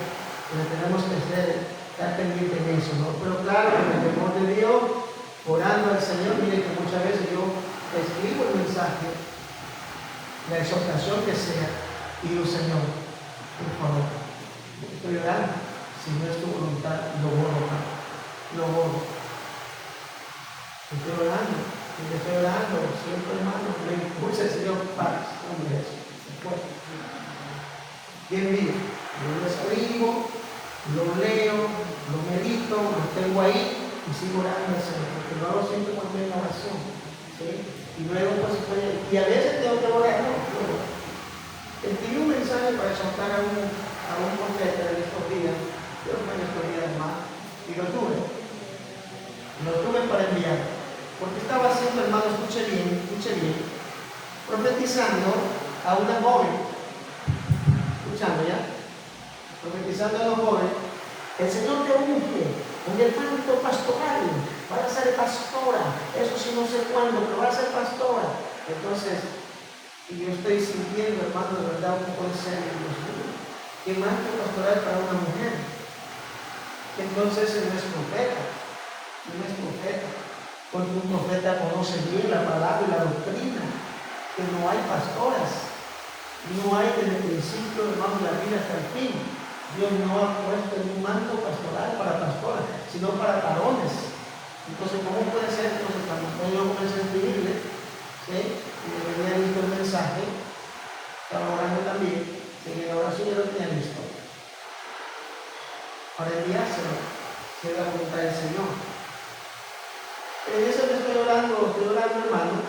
pero tenemos que estar pendientes en eso, ¿no? Pero claro, con el temor de Dios, orando al Señor, miren que muchas veces yo escribo el mensaje, la exhortación que sea, y digo, Señor, por favor, estoy orando, si no es tu voluntad, lo borro. Estoy orando, siempre, hermano, me impulsa el Señor, paz, hombre, eso, después. Bien mío, yo lo escribo, lo leo, lo medito, lo tengo ahí y sigo orando al Señor, porque lo hago siempre cuando hay una oración, ¿sí? Y luego pues y a veces tengo que orar, no, escribí un mensaje para exhortar a un profeta de estos días, Dios me estos días más, y lo tuve para enviar, porque estaba haciendo, hermano, escuche bien, profetizando a una joven, escuchando ya, profetizando a los jóvenes, el Señor te unge con el manto pastoral, vas a ser pastora, eso sí no sé cuándo, pero vas a ser pastora. Entonces, y yo estoy sintiendo, hermano, de verdad un poco de serio, Dios mío, que más que pastoral para una mujer. Entonces él no es profeta, no es profeta, porque un profeta conoce bien la palabra y la doctrina, que no hay pastoras, no hay desde el principio, hermano, de la vida hasta el fin. Dios no ha puesto en un manto pastoral para pastoras, sino para varones. Entonces, ¿cómo puede ser? Entonces, cuando yo comencé a escribirle, ¿sí? Y me venía listo el mensaje, estaba orando también, en la oración yo lo tenía listo. Para enviárselo, si es la voluntad del Señor. En eso que estoy orando, hermano,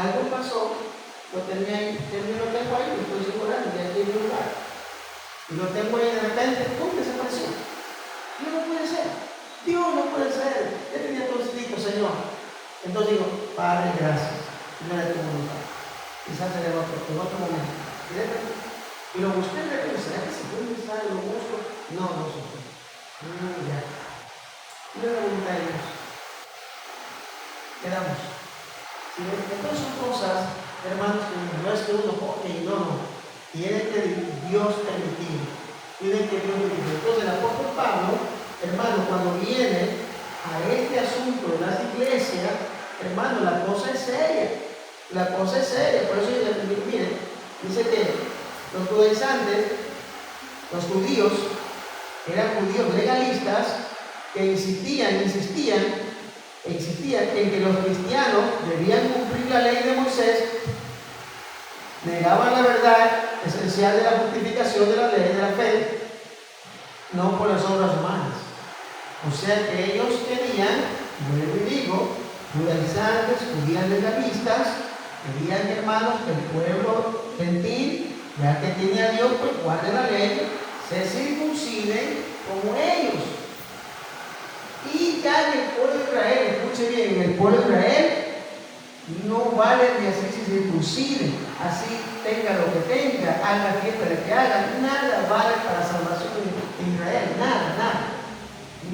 algo pasó, lo tenía ahí, lo tengo ahí, lo estoy orando, ya aquí en mi lugar. Y lo tengo ahí de repente, ¡pum!, desapareció. Dios no puede ser, Dios no puede ser. Yo tenía todo escrito, Señor. Entonces digo, Padre, gracias. No era tu voluntad. Quizás en otro momento. Y lo busqué en la cabeza, ¿será que se puede pensar? Lo busco. No se puede. Ya. No es la voluntad de Dios. Quedamos. ¿Sí? Entonces son cosas, hermanos, que no es que uno, ok, no. Tiene que Dios permitir. Tiene que Dios permitir. Entonces el apóstol Pablo, hermano, cuando viene a este asunto de las iglesias, hermano, la cosa es seria. La cosa es seria. Por eso miren, dice que los judaizantes, los judíos, eran judíos legalistas que insistían en que los cristianos debían cumplir la ley de Moisés, negaban la verdad esencial de la justificación de la ley de la fe, no por las obras humanas. O sea que ellos querían, vuelvo y digo, judaizantes, judíos legalistas, querían, hermanos, que el pueblo gentil, ya que tiene a Dios, pues guarde la ley, se circunciden como ellos. Y ya en el pueblo de Israel, escuche bien, en el pueblo de Israel no vale ni así se circunciden, así tenga lo que tenga, haga fiesta de que haga, nada vale para salvación en Israel, nada.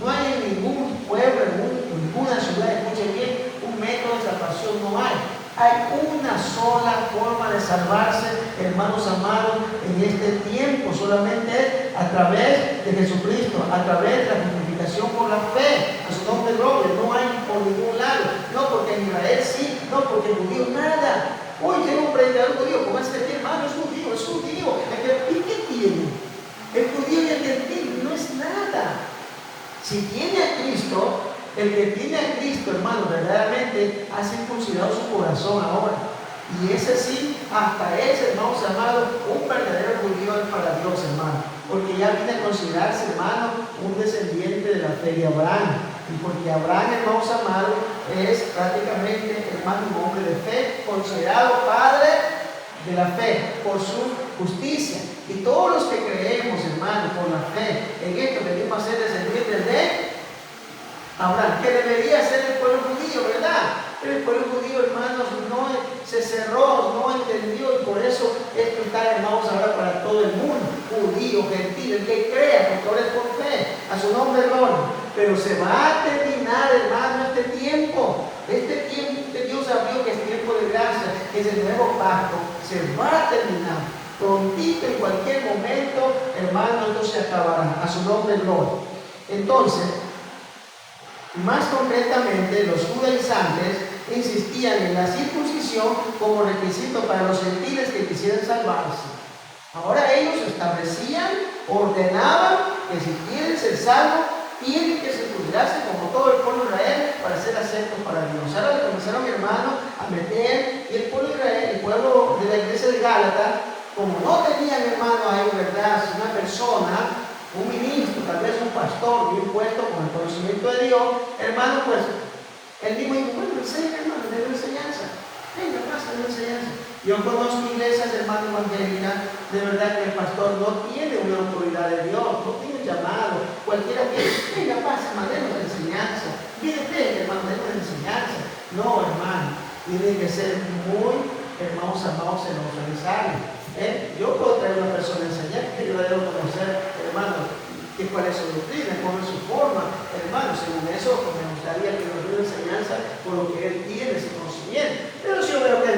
No hay en ningún pueblo, en ninguna ciudad, escuche bien, un método de salvación no hay. Hay una sola forma de salvarse, hermanos amados, en este tiempo, solamente a través de Jesucristo, a través de la justificación por la fe, a su nombre gloria. No hay por ningún lado, no porque en Israel sí, no porque en judío nada. Hoy llega un predicador judío, como este aquí, hermano, es judío. ¿Y qué tiene? El judío y el gentil no es nada. Si tiene a Cristo, el que tiene a Cristo, hermano, verdaderamente ha circuncidado su corazón ahora. Y ese sí, hasta ese, hermanos amados, un verdadero judío es para Dios, hermano. Porque ya viene a considerarse, hermano, un descendiente de la fe de Abraham. Y porque Abraham, hermanos amados, es prácticamente, hermano, un hombre de fe, considerado padre de la fe por su justicia. Y todos los que creemos, hermano, por la fe en esto, venimos a ser descendientes de Abraham, que debería ser el pueblo judío, ¿verdad? Pero el pueblo judío, hermanos, no se cerró, no entendió, y por eso esto está, hermanos, ahora para todo el mundo, judío, gentil, el que crea, porque ahora es por fe, a su nombre gloria. Pero se va a terminar, hermano, este tiempo que Dios abrió, que es tiempo de gracia, que es el nuevo pacto, se va a terminar. Prontito, en cualquier momento, hermano, esto se acabará, a su nombre gloria. Entonces, más concretamente, los judaizantes insistían en la circuncisión como requisito para los gentiles que quisieran salvarse. Ahora ellos establecían, ordenaban que si quieren ser salvos, tienen que circuncidarse como todo el pueblo de Israel para ser aceptos para Dios. Ahora le comenzaron, hermano, a meter, y el pueblo de Israel, el pueblo de la iglesia de Gálatas, como no tenían, hermano, ahí, ¿verdad?, una persona, un ministro, tal vez un pastor bien puesto con el conocimiento de Dios, hermano, pues él mismo dijo, bueno, enseña, hermano, de la enseñanza. Venga, pasa de la enseñanza. Yo conozco iglesias, hermano, evangélicas, de verdad que el pastor no tiene una autoridad de Dios, no tiene un llamado. Cualquiera que venga, pasa, mandemos la enseñanza. Venga, hermano, mandemos la enseñanza. No, hermano, tiene que ser muy, hermanos amados, en organizarlo. Yo puedo traer a una persona a enseñar, que yo le debo conocer, hermano, cuál es su doctrina, cuál es su forma, hermano. Según eso, pues me gustaría que nos dé una enseñanza por lo que él tiene, ese conocimiento. Pero si yo veo que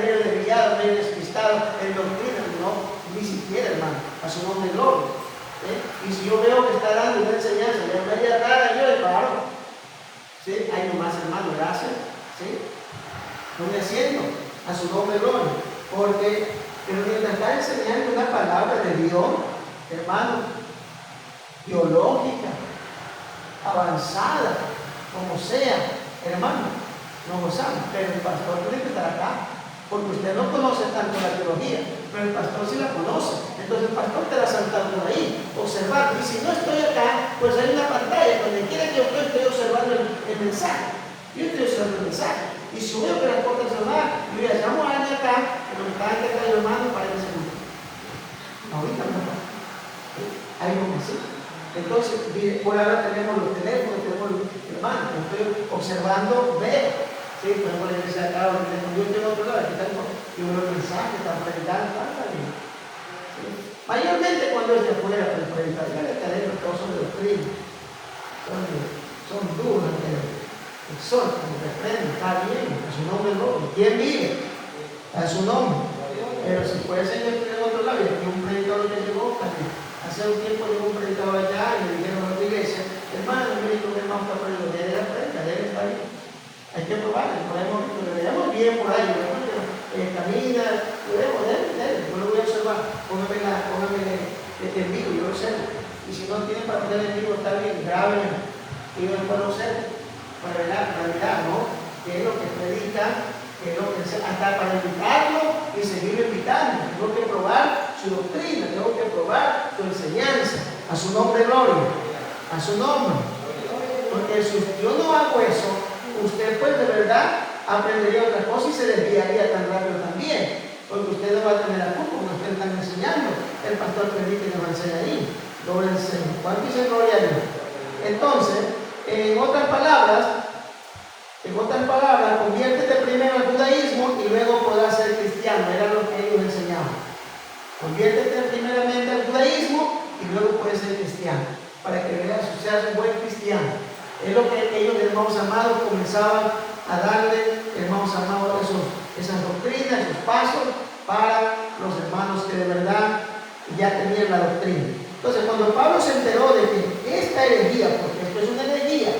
más, hermano, gracias. ¿Sí? No me siento a su nombre gloria. Pero mientras está enseñando una palabra de Dios, hermano, teológica, avanzada, como sea, hermano, nos gozamos. Pero el pastor tiene que estar acá, porque usted no conoce tanto la teología, pero el pastor sí la conoce. Entonces el pastor te va a saltar por ahí, observar. Y si no estoy acá, pues hay una pantalla donde quiera que yo estoy observando el mensaje. Yo estoy observando el mensaje. Y si veo que las puertas se van, yo ya llamo a alguien acá, que me está acá el hermano para que se junte. Ahorita no. Hay uno así. Entonces, por ahora tenemos los teléfonos, tenemos los hermanos, estoy observando, veo. Sí, tenemos la iglesia acá, yo estoy en otro lado, aquí tengo los mensajes, están predicando, también. ¿Sí? Mayormente cuando es de afuera, pero predicar, ya les adentro todos son de doctrina. Son duros, pero exhortan, reprenden, está bien, a su nombre no. ¿Quién vive? A su nombre. Pero si puede ser en otro lado, y aquí un predicador que llegó también. Hace un tiempo llegó un predicador allá y le dijeron a la iglesia, hermano, mire, tu hermano está perdido, de la predica, de él está bien. Hay que probarlo, lo veamos bien por ahí, camina, lo vemos, yo lo voy a observar, póngame en vivo, yo lo observo. Y si no tienen para poner en vivo, está bien, graben, y yo después lo observo, para mirar, ¿no? ¿Qué es lo que predica? ¿Qué es lo que hasta para invitarlo y seguir invitando? Tengo que probar su doctrina, tengo que probar su enseñanza. A su nombre, gloria. A su nombre. Porque si yo no hago eso, usted pues de verdad aprendería otra cosa y se desviaría tan rápido también. Porque usted no va a tener la culpa, porque usted está enseñando. El pastor permite que lo enseñe ahí. Lo enseña. ¿Cuánto dice gloria a Dios? Entonces, en otras palabras, conviértete primero al judaísmo y luego podrás ser cristiano. Era lo que ellos enseñaban. Conviértete primeramente al judaísmo y luego puedes ser cristiano. Para que seas un buen cristiano. Es lo que ellos, hermanos amados, comenzaban a darle, hermanos amados, esas doctrinas, esos pasos para los hermanos que de verdad ya tenían la doctrina. Entonces, cuando Pablo se enteró de que esta herejía, porque esto es una herejía,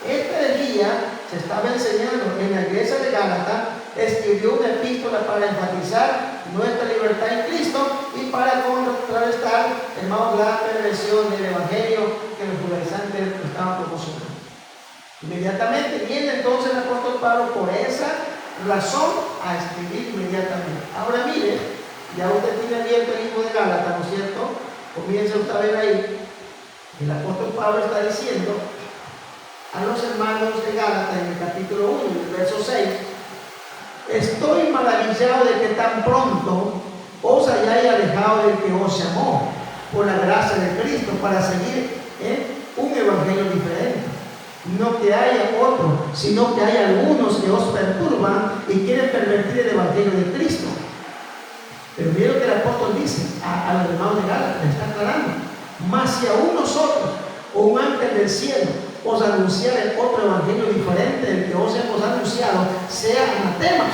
esta herejía se estaba enseñando en la iglesia de Gálatas, escribió una epístola para enfatizar nuestra libertad en Cristo y para contrarrestar, hermanos, la perversión del evangelio que los judaizantes estaban promocionando. Inmediatamente viene entonces el apóstol Pablo por esa razón a escribir inmediatamente. Ahora mire, ya usted tiene abierto el libro de Gálatas, ¿no es cierto? Comienza usted a ver ahí, el apóstol Pablo está diciendo a los hermanos de Gálatas en el capítulo 1, el verso 6, estoy maravillado de que tan pronto os hayáis alejado del que os llamó por la gracia de Cristo para seguir un evangelio diferente. No que haya otro, sino que hay algunos que os perturban y quieren pervertir el evangelio de Cristo. Pero mira lo que el apóstol dice a los hermanos de Gálatas, le está aclarando. Mas si aún nosotros o un ángel del cielo os anunciare otro evangelio diferente del que os hemos anunciado, sea anatema.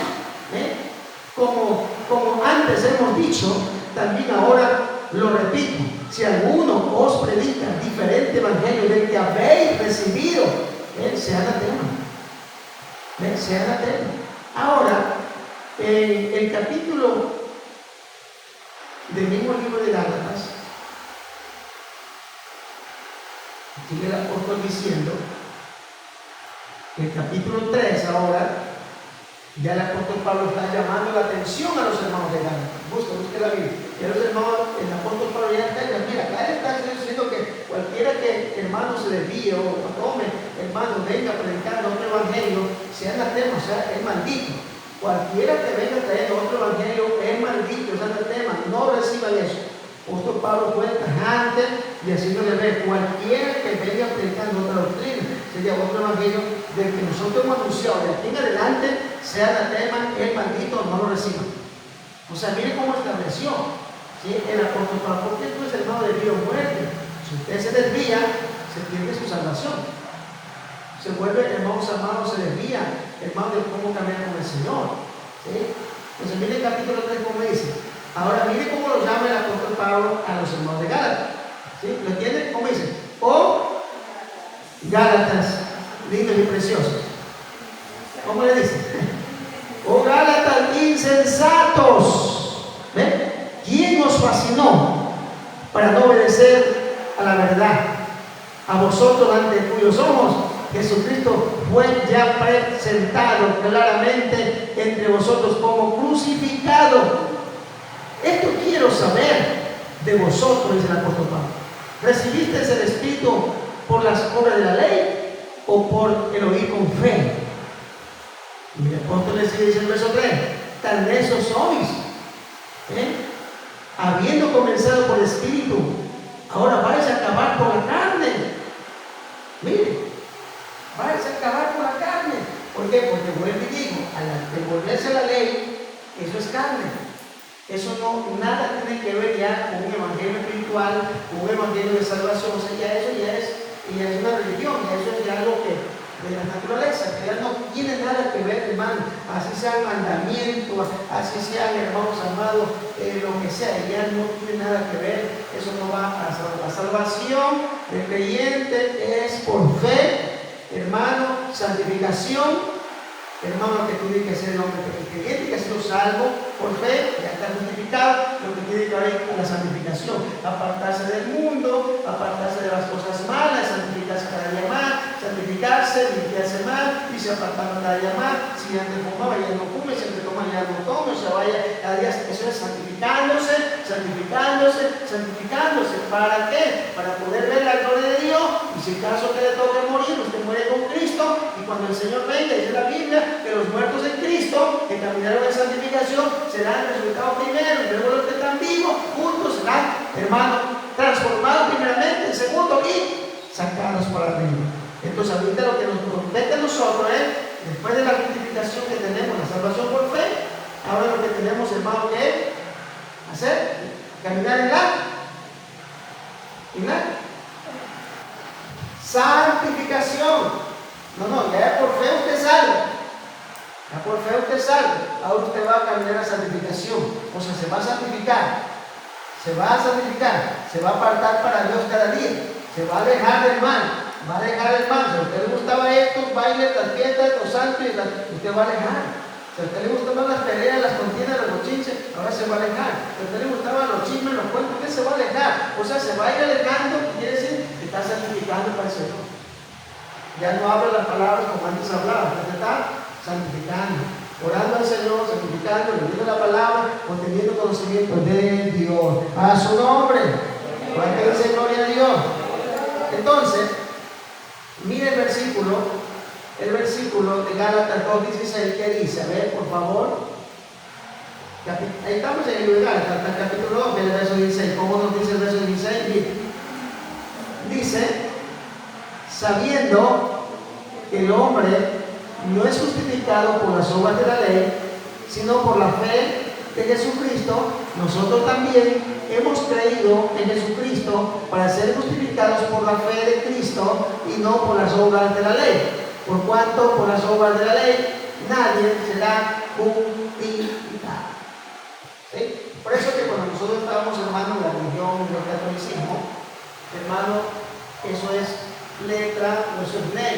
Como antes hemos dicho, también ahora lo repito. Si alguno os predica diferente evangelio del que habéis recibido, sea anatema. Sea anatema. Ahora, en el capítulo del mismo libro de Gálatas, sigue el apóstol diciendo, el capítulo 3 ahora, ya el apóstol Pablo está llamando la atención a los hermanos de Gálatas. Busque la Biblia. Y a los hermanos, el apóstol Pablo ya está, mira, acá está diciendo que cualquiera que hermano se desvíe o tome, hermano, venga predicando otro evangelio, sea anatema, o sea, es maldito. Cualquiera que venga trayendo otro evangelio es maldito, es anatema, no reciban eso. El apóstol Pablo fue tajante y haciéndole ver, cualquiera que venga predicando otra doctrina, sería otro evangelio del que nosotros hemos anunciado, de aquí en adelante, sea anatema, es maldito, no lo reciban. O sea, mire cómo estableció, ¿sí?, el apóstol Pablo, porque esto es hermano de vida o muerte. Si usted se desvía, se pierde su salvación. Se vuelve, hermanos amados, se desvía, hermano, de cómo caminar con el Señor. ¿Sí? Entonces, mire el capítulo 3 como dice. Ahora, mire cómo lo llama el apóstol Pablo a los hermanos de Gálatas. ¿Sí? ¿Lo entienden? ¿Cómo dice? Oh, Gálatas, lindos y preciosos. ¿Cómo le dice? Oh Gálatas insensatos. ¿Ven? ¿Quién os fascinó para no obedecer a la verdad? A vosotros ante cuyos ojos Jesucristo fue ya presentado claramente entre vosotros como crucificado. Esto quiero saber de vosotros, dice el apóstol Pablo. ¿Recibiste el Espíritu por las obras de la ley o por el oír con fe? Y el apóstol le sigue diciendo el verso 3: tan necios sois, habiendo comenzado por el Espíritu, ahora vais a acabar por la carne. Mire, vais a acabar por la carne. ¿Por qué? Porque vuelvo y digo, al devolverse a la ley, eso es carne. Eso no, nada tiene que ver ya con un evangelio espiritual, con un evangelio de salvación. O sea, eso ya es una religión, ya eso es ya algo que de la naturaleza, que ya no tiene nada que ver, hermano. Así sean mandamientos, así sean, hermanos amados, lo que sea, ya no tiene nada que ver. Eso no va a la salvación del creyente es por fe, hermano, santificación. Hermano, que tiene que ser el hombre que tiene que ser salvo por fe, ya está justificado. Lo que tiene que ver con la santificación, apartarse del mundo, apartarse de las cosas malas, santificarse cada día más, santificarse, limpiarse más, y se apartando cada día más. Si antes fumaba, ya no fume, si antes toma, ya no tome, o sea, vaya cada día. Eso es santificándose, santificándose, santificándose. ¿Para qué? Para poder ver la gloria de Dios. Y si en caso que le toque morir, usted muere con Cristo, y cuando el Señor venga, dice la Biblia que los muertos en Cristo, que caminaron en santificación, serán resucitados primero, y luego los que están vivos, juntos serán, hermano, transformados primeramente, en segundo, y sacados para arriba. Entonces, ahorita lo que nos compete a nosotros es, después de la justificación que tenemos, la salvación por fe, ahora lo que tenemos, hermano, que hacer, caminar en la santificación. No, ya por fe usted salva. Ya por fe usted salva. Ahora usted va a caminar a santificación. O sea, se va a santificar. Se va a santificar. Se va a apartar para Dios cada día. Se va a alejar del mal. Va a alejar el mal. Si a usted le gustaba estos bailes, las fiestas, los santos, usted va a alejar. Si a usted le gustaban las peleas, las contiendas, los bochinches, ahora se va a alejar. Si a usted le gustaban los chismes, los cuentos, usted se va a alejar. O sea, se va a ir alejando. Quiere decir que está santificando para el Señor. Ya no habla las palabras como antes hablaba. Usted está santificando, orando al Señor, santificando, leyendo la palabra, obteniendo conocimiento de Dios. A su nombre. Para que dice gloria a Dios. Entonces, mire el versículo de Gálatas 2:16 que dice, a ver, por favor. Ahí estamos en el libro de Gálatas, capítulo 2, el verso 16. ¿Cómo nos dice el verso 16? Dice, sabiendo que el hombre no es justificado por las obras de la ley, sino por la fe de Jesucristo, nosotros también hemos creído en Jesucristo para ser justificados por la fe de Cristo y no por las obras de la ley. Por cuanto por las obras de la ley nadie será justificado. ¿Sí? Por eso que cuando nosotros estábamos, hermano, en la religión del catolicismo, hermano, eso es letra, o eso es ley.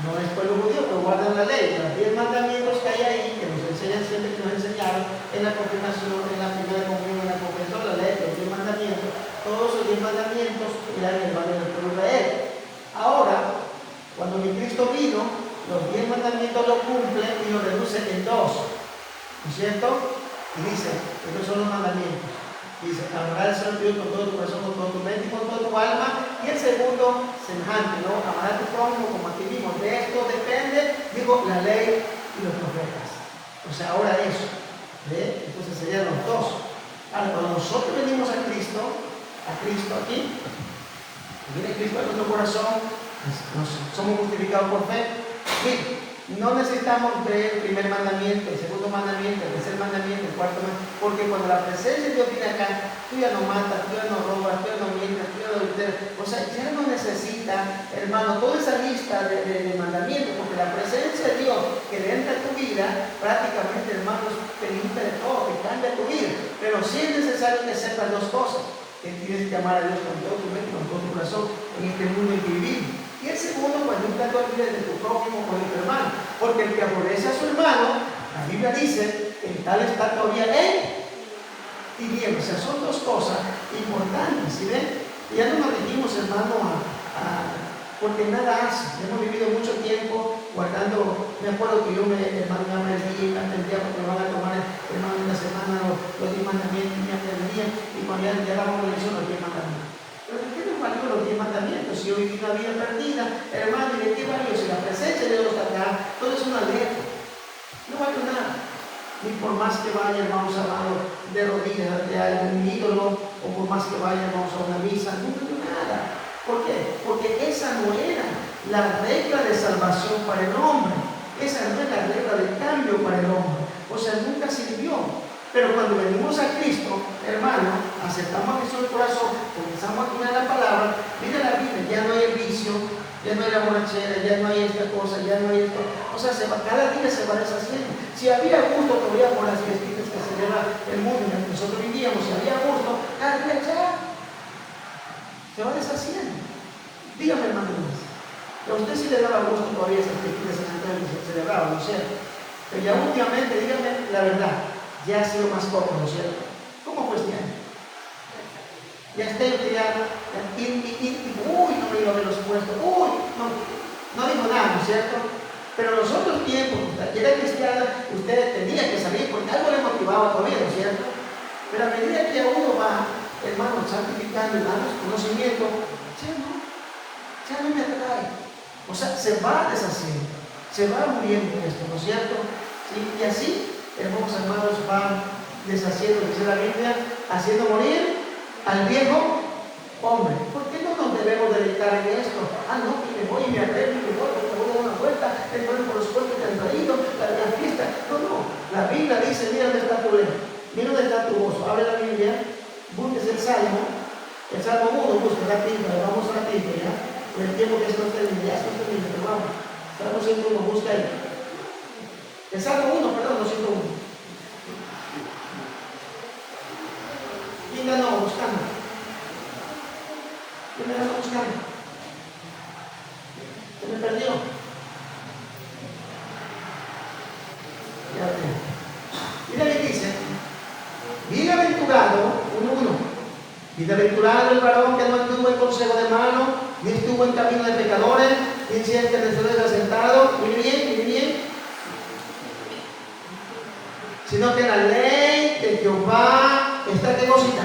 No es pueblo judío, pero guardan la ley. Los 10 mandamientos que hay ahí, que nos enseñan siempre, que nos enseñaron en la confirmación, en la primera comunión, en la confesión, la ley, los 10 mandamientos, todos esos 10 mandamientos eran hermanos del pueblo de Israel. Ahora, cuando mi Cristo vino, los 10 mandamientos lo cumplen y lo reduce en 2. ¿No es cierto? Y dice, estos son los mandamientos. Dice, amarás al Señor Dios con todo tu corazón, con todo tu mente y con toda tu alma. Y el segundo, semejante, ¿no? Amar a tu prójimo como a ti mismo. De esto depende, digo, la ley y los profetas. O sea, ahora eso. ¿Ve? Entonces serían los dos. Ahora, cuando nosotros venimos a Cristo aquí, viene Cristo en nuestro corazón, somos justificados por fe. Mire, no necesitamos ver el primer mandamiento, el segundo mandamiento, el tercer mandamiento, el cuarto mandamiento, porque cuando la presencia de Dios viene acá, tú ya no matas, tú ya no robas, tú ya no mientas, tú ya no adulteras. O sea, ya no necesita, hermano, toda esa lista de mandamientos, porque la presencia de Dios que le entra a tu vida, prácticamente, hermano, te limpia de todo, te cambia tu vida. Pero sí es necesario que sepas dos cosas: que tienes que amar a Dios con todo tu mente, con todo tu corazón, en este mundo en que vivimos. Y Y el segundo, pues nunca te olvides de tu prójimo o de tu hermano. Porque el que aborrece a su hermano, la Biblia dice, el tal está todavía en tinieblas. O sea, son dos cosas importantes, ¿sí ven? Y ya no nos dijimos, hermano, porque nada hace. Hemos vivido mucho tiempo guardando. Me acuerdo que yo hermano, me aprendí antes del día porque me van a tomar, hermano, en la semana los 10 mandamientos, me aprendía, y cuando ya damos la lección, los 10 mandamientos. Pero ¿de qué nos valió los 10 mandamientos? Si yo viví una vida perdida, hermano, ¿y de qué valió? Si la presencia de Dios está acá, todo es una letra. No valió nada. Ni por más que vaya, hermanos amados, de rodillas ante algún ídolo, o por más que vaya, hermanos, a una misa, no valió nada. ¿Por qué? Porque esa no era la regla de salvación para el hombre. Esa no es la regla de cambio para el hombre. O sea, nunca sirvió. Pero cuando venimos a Cristo, hermano, aceptamos a Cristo en el corazón, comenzamos a poner la palabra, mira la Biblia, ya no hay el vicio, ya no hay la borrachera, ya no hay esta cosa, ya no hay esto. O sea, cada día se va deshaciendo. Si había gusto todavía por las fiestitas que celebra el mundo en el que nosotros vivíamos, si había gusto, cada día ya se va deshaciendo. Dígame, hermano, a usted sí le daba gusto todavía esas fiestitas que se celebraban, ¿no es cierto? Pero ya últimamente, dígame la verdad, ya ha sido más corto, ¿no es cierto? ¿Cómo fue este año? Ya está enfriado, uy, no me iba a ver los puestos, uy, no dijo nada, ¿no es cierto? Pero en los otros tiempos, la que era cristiana, usted tenía que salir porque algo le motivaba todavía, ¿no es cierto? Pero a medida que uno va, hermano, santificando y dando conocimiento, ya no me atrae. O sea, se va deshaciendo, se va muriendo esto, ¿no es cierto? Y así, hermanos hermanos, van deshaciendo, dice la Biblia, haciendo morir al viejo hombre. ¿Por qué no nos debemos dedicar en esto? No, que me voy y me arreglo y me voy a dar una vuelta, hermano, por los puestos que han traído, la fiesta. No, la Biblia dice, mira dónde está tu ley, mira dónde está tu gozo. Abre la Biblia, busques el Salmo 1, busca rápido, vamos rápido, ¿ya? Por el tiempo que se nos termine, ya se nos termine, pero vamos. Salmo 101, busca ahí. El Salmo 1, perdón, no 101. ¿Quién ganó buscando? ¿Quién me ganó buscando? ¿Se me perdió? Ya veo. Mira que dice, bienaventurado, 1:1. Bienaventurado el varón que no anduvo en consejo de mano, ni estuvo en camino de pecadores, ni en silla de pecadores sentado. Mire bien. Sino que en la ley de Jehová está, ¿qué cosita?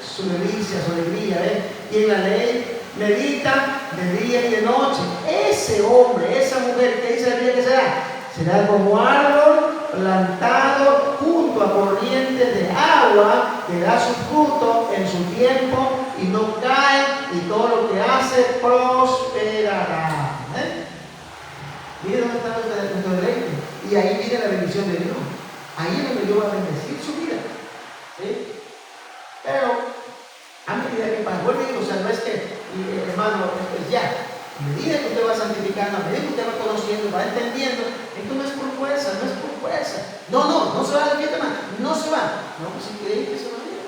Su delicia, su alegría, y en la ley medita de día y de noche. Ese hombre, esa mujer, ¿qué dice la Biblia que será? Será como árbol plantado junto a corrientes de agua, que da su fruto en su tiempo y no cae, y todo lo que hace prosperará. Mire dónde está nuestro deleite. Y ahí viene la bendición de Dios. Ahí es donde Dios va a bendecir su vida. ¿Sí? Pero a medida que pasa, vuelvo y digo, o sea, no es que, hermano, es ya. A medida que usted va santificando, a medida que usted va conociendo, va entendiendo, esto no es por fuerza, no es por fuerza. No se va a la fiesta, hermano, no se va. No, pues increíble que se va a ir.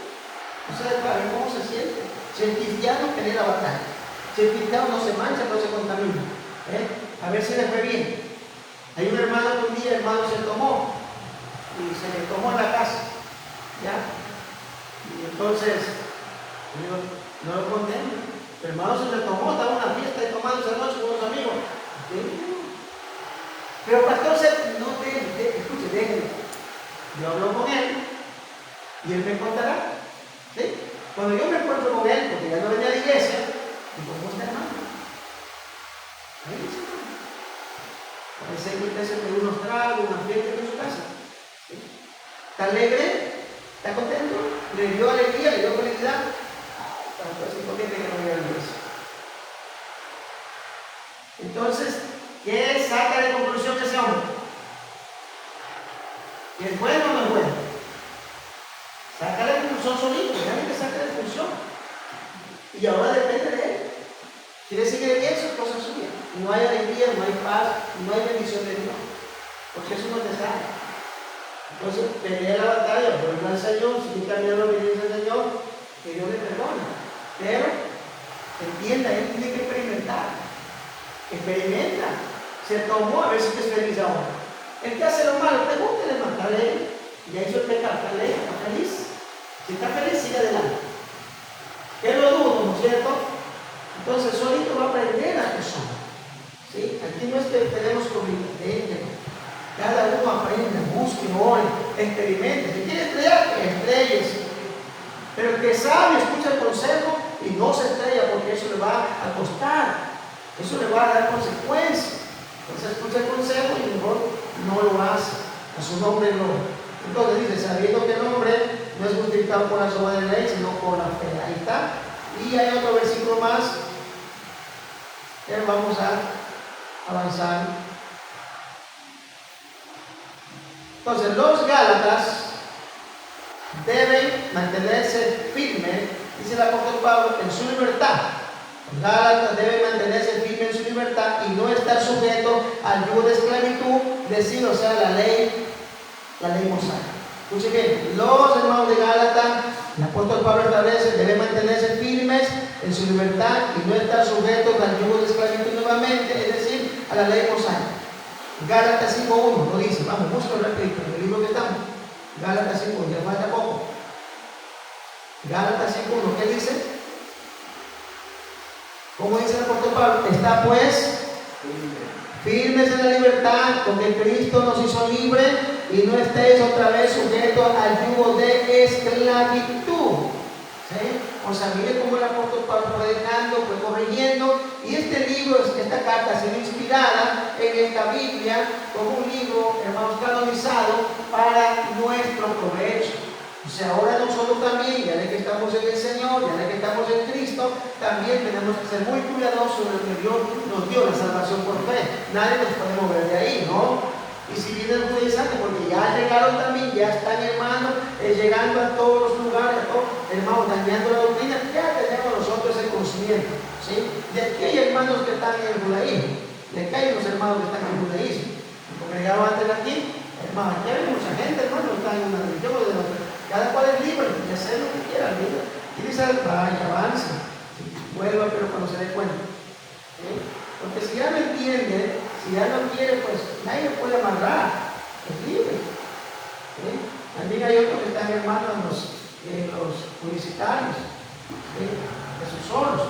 O sea, para ver cómo se siente. Si el cristiano genera batalla, si el cristiano no se mancha, no se contamina. A ver si le fue bien. Hay un hermano que un día, hermano, se tomó y se le tomó en la casa. ¿Ya? Y entonces, yo no lo condeno. El hermano se le tomó, estaba en una fiesta y tomando esa noche con unos amigos. Pero pastor, escuche, déjeme. Yo hablo con él y él me contará. ¿Sí? Cuando yo me encuentro con él, porque ya no venía a la iglesia, digo, ¿cómo está, hermano? Ahí dice, hermano. Parece que se pegó unos tragos, una fiesta en su casa. ¿Sí? ¿Está alegre? ¿Está contento? ¿Le dio alegría? ¿Le dio felicidad? Entonces, ¿qué saca de conclusión ese hombre? ¿Que es bueno o no es bueno? Saca de conclusión solito, déjame que saque de conclusión. Y ahora depende de él. Si le sigue bien, eso es cosa suya. No hay alegría, no hay paz, no hay bendición de Dios. Porque eso no te sale. Entonces, pelea la batalla, vuelve al Señor, si tú cambias la obediencia al Señor, que Dios le perdona. Pero, entienda, él tiene que experimentar. Experimenta. Se tomó, a ver si te es feliz ahora. El que hace lo malo, pregúntele más, está ley. Ya hizo el pecado, está ley, está feliz. Si está feliz, sigue adelante. Que lo dudo, ¿no es cierto? Entonces, solito va a aprender la persona. ¿Sí? Aquí no es que tenemos que obligar. Cada uno aprende, busque, ore, experimente. Si quiere estrellar, que estrelles. Pero el que sabe, escucha el consejo y no se estrella porque eso le va a costar. Eso le va a dar consecuencias. Entonces escucha el consejo y mejor no lo hace. A su nombre no. Entonces dice, sabiendo que el hombre no es justificado por las obras de la ley, sino por la fe. Ahí está. Y hay otro versículo más. Vamos a avanzar. Entonces los Gálatas deben mantenerse firmes, dice el apóstol Pablo, en su libertad. Los Gálatas deben mantenerse firmes en su libertad y no estar sujetos al yugo de esclavitud, decir, o sea, la ley mosaica. Escuchen bien, los hermanos de Gálatas, el apóstol Pablo establece, deben mantenerse firmes en su libertad y no estar sujetos al yugo de esclavitud nuevamente, es decir, a la ley mosaica. Gálatas 5.1 lo dice, vamos, búscalo rapidito en el libro que estamos. Gálatas 5.1, ya falta poco. Gálatas 5.1, ¿qué dice? ¿Cómo dice el apóstol Pablo? Está pues firmes en la libertad con que Cristo nos hizo libres y no estéis otra vez sujetos al yugo de esclavitud. ¿Sí? O sea, mire cómo el apóstol Pablo fue dejando, fue corrigiendo, y este libro, esta carta ha sido inspirada en esta Biblia como un libro, hermanos, canonizado para nuestro provecho. O sea, ahora nosotros también, ya de que estamos en el Señor, ya de que estamos en Cristo, también tenemos que ser muy cuidadosos de lo que Dios nos dio, la salvación por fe. Nadie nos puede mover de ahí, ¿no? Y si viene el judaizante, porque ya llegaron también, ya están hermanos, llegando a todos los lugares, hermanos, dañando la doctrina, ya tenemos nosotros ese conocimiento, ¿sí? De aquí hay hermanos que están en el judaísmo, de aquí hay los hermanos que están en el judaísmo. Como llegaron antes aquí, hermanos, aquí hay mucha gente, hermanos, que está en una religión o de otra. Cada cual es libre de hacer lo que quiera, ¿sí? Y dice, vaya, avance, vuelva, pero cuando se dé cuenta. ¿Sí? Porque si ya no entiende, si ya no quiere, pues nadie puede amarrar, es libre. ¿Sí? También hay otros que están hermanos en los publicitarios, ¿sí? De sus solos,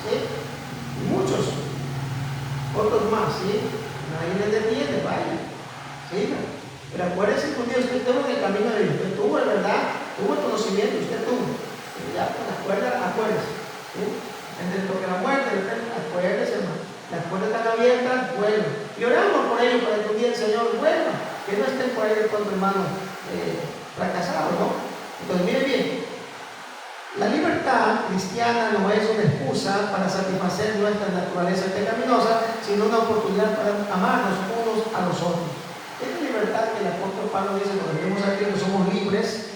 ¿sí? Y muchos, otros más, ¿sí? Nadie les detiene, vaya, ¿sí? Pero acuérdense que un día usted estuvo en el camino de Dios, usted tuvo, ¿verdad? Tuvo el conocimiento, usted tuvo. Y ya, pues acuérdese, ¿sí? Entre lo que la muerte, acuérdese, hermano. Las puertas están abiertas, vuelvan. Y oramos por ellos para que un día el Señor vuelva, que no estén por ahí de pronto, hermanos, fracasados, ¿no? Entonces, mire bien, la libertad cristiana no es una excusa para satisfacer nuestra naturaleza pecaminosa, sino una oportunidad para amarnos unos a los otros. Esta libertad que el apóstol Pablo dice, cuando vemos aquí que somos libres,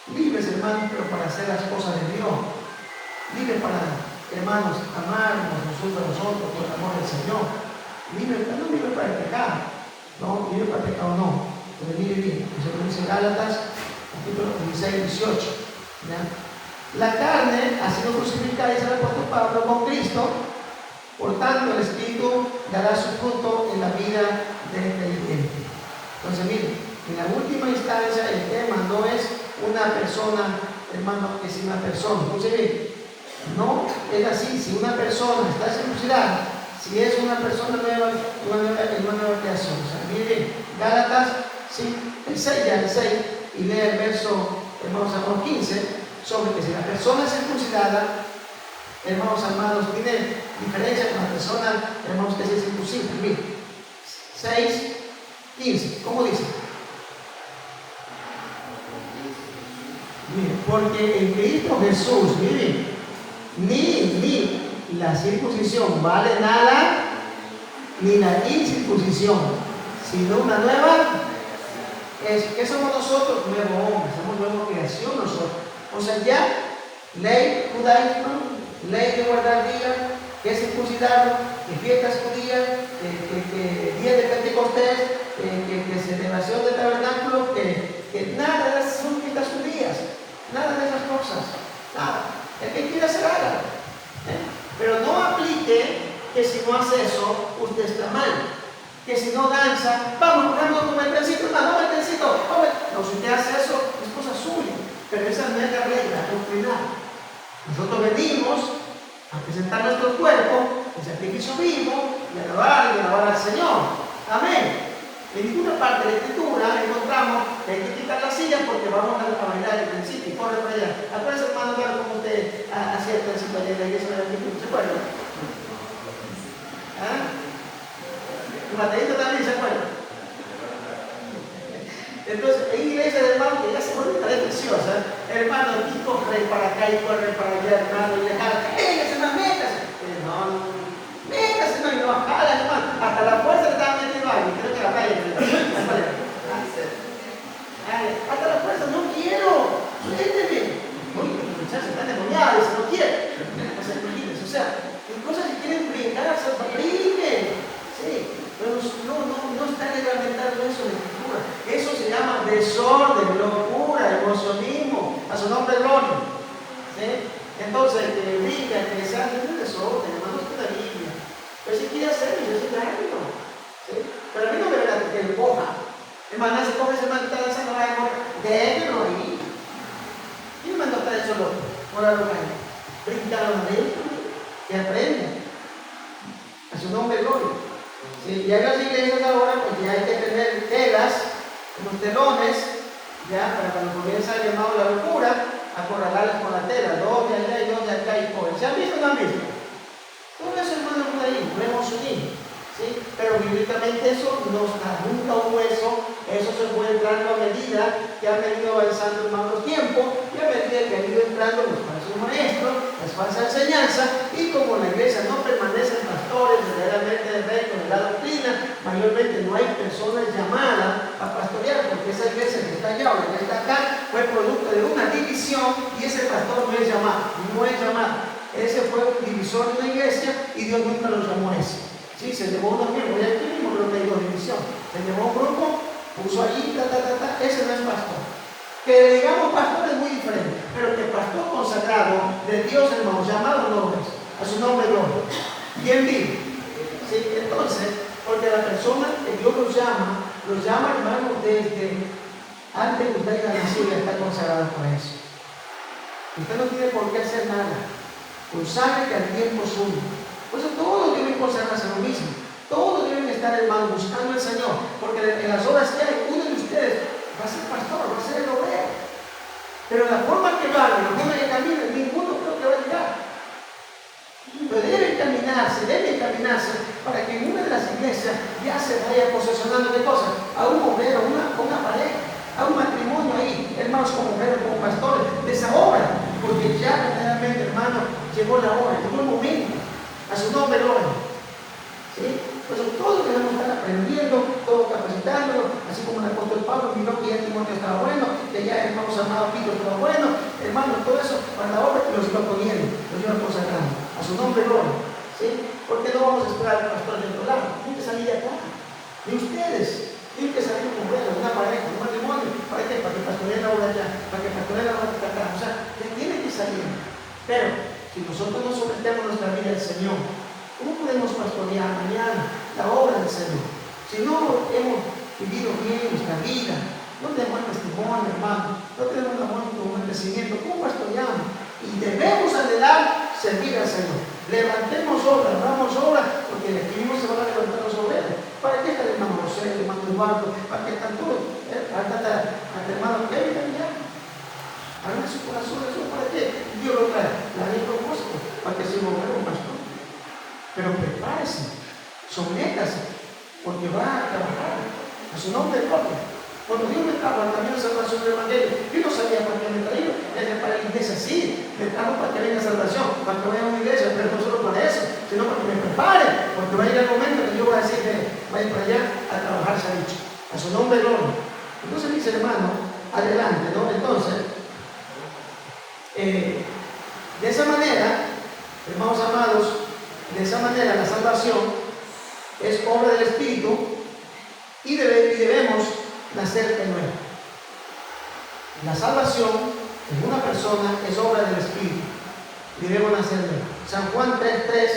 hermanos, pero para hacer las cosas de Dios, libres para, hermanos, amarnos nosotros a nosotros por el amor del Señor. Libre, no libre para el pecado, no, libre para el pecado no. Pero mire bien, eso lo dice Gálatas, capítulo 16, 18. ¿Ya? La carne ha sido crucificada, dice el apóstol Pablo, con Cristo, por tanto el Espíritu dará su fruto en la vida del creyente. Entonces, mire, en la última instancia el tema no es una persona, hermano, es una persona. Escuche bien. No es así, si una persona está circuncidada, si es una persona nueva, una nueva creación. O sea, mire, Gálatas, sí, el 6, ya el 6, y lee el verso, hermanos amados, 15, sobre que si la persona es circuncidada, hermanos amados, tiene diferencia con la persona, hermanos, que es circuncida. Mire, 6, 15, ¿cómo dice? Mire, porque en Cristo Jesús, mire, ni la circuncisión vale nada, ni la incircuncisión, sino una nueva. ¿Qué somos nosotros? Nuevo hombre, somos nueva creación nosotros. O sea, ya, ley judaísmo, ley de guardar día, que es circuncidado, que fiestas judías, que día de Pentecostés, que celebración de tabernáculo, que nada de esas son fiestas judías, nada de esas cosas, nada. El que quiera hacer hágalo. Pero no aplique que si no hace eso, venimos a presentar nuestro cuerpo en sacrificio vivo y alabar al Señor. Amén. En ninguna parte de la Escritura encontramos que hay que quitar la silla porque vamos a bailar el principio y corre para allá. Acuérdense, hermano, como usted hacía el principio allá en la iglesia de la Escritura. ¿Se acuerdan? ¿Ah? Mateito también se acuerda. Entonces, en iglesia de hermano que ya se vuelve tan preciosa, hermano, y corre para acá y corre para allá, hermano, y le jala, véngase, hermano, véngase. No, véngase, no, y no jala, hermano. Hasta la fuerza le estaban metiendo a alguien, creo que la calle. Hasta la fuerza, no quiero, suélteme. Uy, los muchachos están demoniados, no quieren. O sea, hay cosas que quieren brincarse, brinquen. Sí. Pero no está reglamentado eso en la Escritura. Eso se llama desorden, locura, emocionismo. A su nombre, gloria. ¿Sí? Entonces, que brinca, que se hace un desorden, hermanos, que la Biblia. Pero si quiere hacerlo, yo soy daño. ¿Sí? Pero a mí no me verá que le coja. Hermana, se coge ese man que está danzando, déjenlo ahí. ¿Quién mandó a estar eso loco? Por la loca. Brincaron adentro, que aprenda. A su nombre, gloria. Si llegan las iglesias ahora, pues ya hay que tener telas, unos telones, ya, para cuando comienza el llamado la locura, acorralarlas con la tela, dos de allá y dos de acá y por. ¿Se han visto o no han visto? Todo eso, hermano, por ahí, lo hemos unido, ¿sí? Pero bíblicamente eso no está, nunca hubo eso se fue entrando a medida que han venido avanzando, hermano, los tiempos, y a medida que han ido entrando los falsos maestros, las falsas enseñanzas, y como la iglesia no permanecen pastores verdaderamente de rey con la doctrina, mayormente no hay personas llamadas a pastorear, porque esa iglesia que está allá o la que está acá fue producto de una división y ese pastor no es llamado. Ese fue un divisor de una iglesia y Dios nunca lo llamó a ese. Sí, se llevó unos miembros, ya aquí mismo creo que hay dos divisiones. Se llevó un grupo, puso allí, ese no es pastor. Que le digamos pastor es muy diferente, pero que pastor consagrado de Dios, hermano, llamado no es. A su nombre, gloria. ¿Quién vive? Sí, entonces, porque la persona que Dios los llama, hermano, desde antes que usted haya nacido, está consagrado para eso. Usted no tiene por qué hacer nada. Consagra que al tiempo suyo. Por eso todos deben consagrarse a lo mismo. Todos deben estar, hermano, buscando al Señor. Porque en las obras que hay, uno de ustedes va a ser pastor, va a ser el obrero. Pero la forma que va, la forma que camina, ninguno creo que va a llegar. Pero debe encaminarse para que en una de las iglesias ya se vaya posesionando de cosas. A un obrero, a una pareja, a un matrimonio ahí, hermanos, como obreros, como pastores, de esa obra. Porque ya verdaderamente, hermano, llegó la hora, llegó el momento. A su nombre, gloria. ¿Sí? Pues todos debemos estar aprendiendo, todos capacitándonos, así como el apóstol Pablo miró que ya Timoteo estaba bueno, que ya el hermano amado Tito estaba bueno, hermano, todo eso para la obra los iba poniendo, los iba consagrando. A su nombre, gloria. ¿Sí? Porque no vamos a esperar al pastor de otro lado, tienen que salir de acá. De ustedes, tienen que salir con una pareja, un matrimonio. ¿Para qué? Para que pastoreen la obra allá, para que pastoreen la obra acá. O sea, que tienen que salir. Pero si nosotros no sometemos nuestra vida al Señor, ¿cómo podemos pastorear mañana la obra del Señor? Si no hemos vivido bien nuestra vida, no tenemos testimonio, hermano, no tenemos un crecimiento, ¿cómo pastoreamos? Y debemos anhelar servir al Señor. Levantemos obras, hagamos obras, porque aquí mismo se van a levantar los obreros. ¿Para qué está el hermano José, el hermano Eduardo? ¿Para qué están todos? Hasta el hermano Kevin también. Hagan su corazón, ¿eso para qué? Dios lo trae. La ley propósito, para que se lo vea un pastor. Pero prepárese, sométase, porque va a trabajar. A su nombre propio. Cuando Dios me trajo al camino de salvación del Evangelio, yo no sabía para qué me traía. Era para la iglesia, sí. Me trajo para que venga salvación, para que vaya a una iglesia, pero no solo para eso, sino para que me prepare. Porque va a llegar el momento que yo voy a decir que vaya para allá a trabajar, se ha dicho. A su nombre, gloria. Entonces, mis hermanos, adelante, ¿no? Entonces, de esa manera, hermanos amados, de esa manera la salvación es obra del Espíritu y debemos nacer de nuevo. La salvación en una persona es obra del Espíritu. Debemos nacer de nuevo. San Juan 3:3,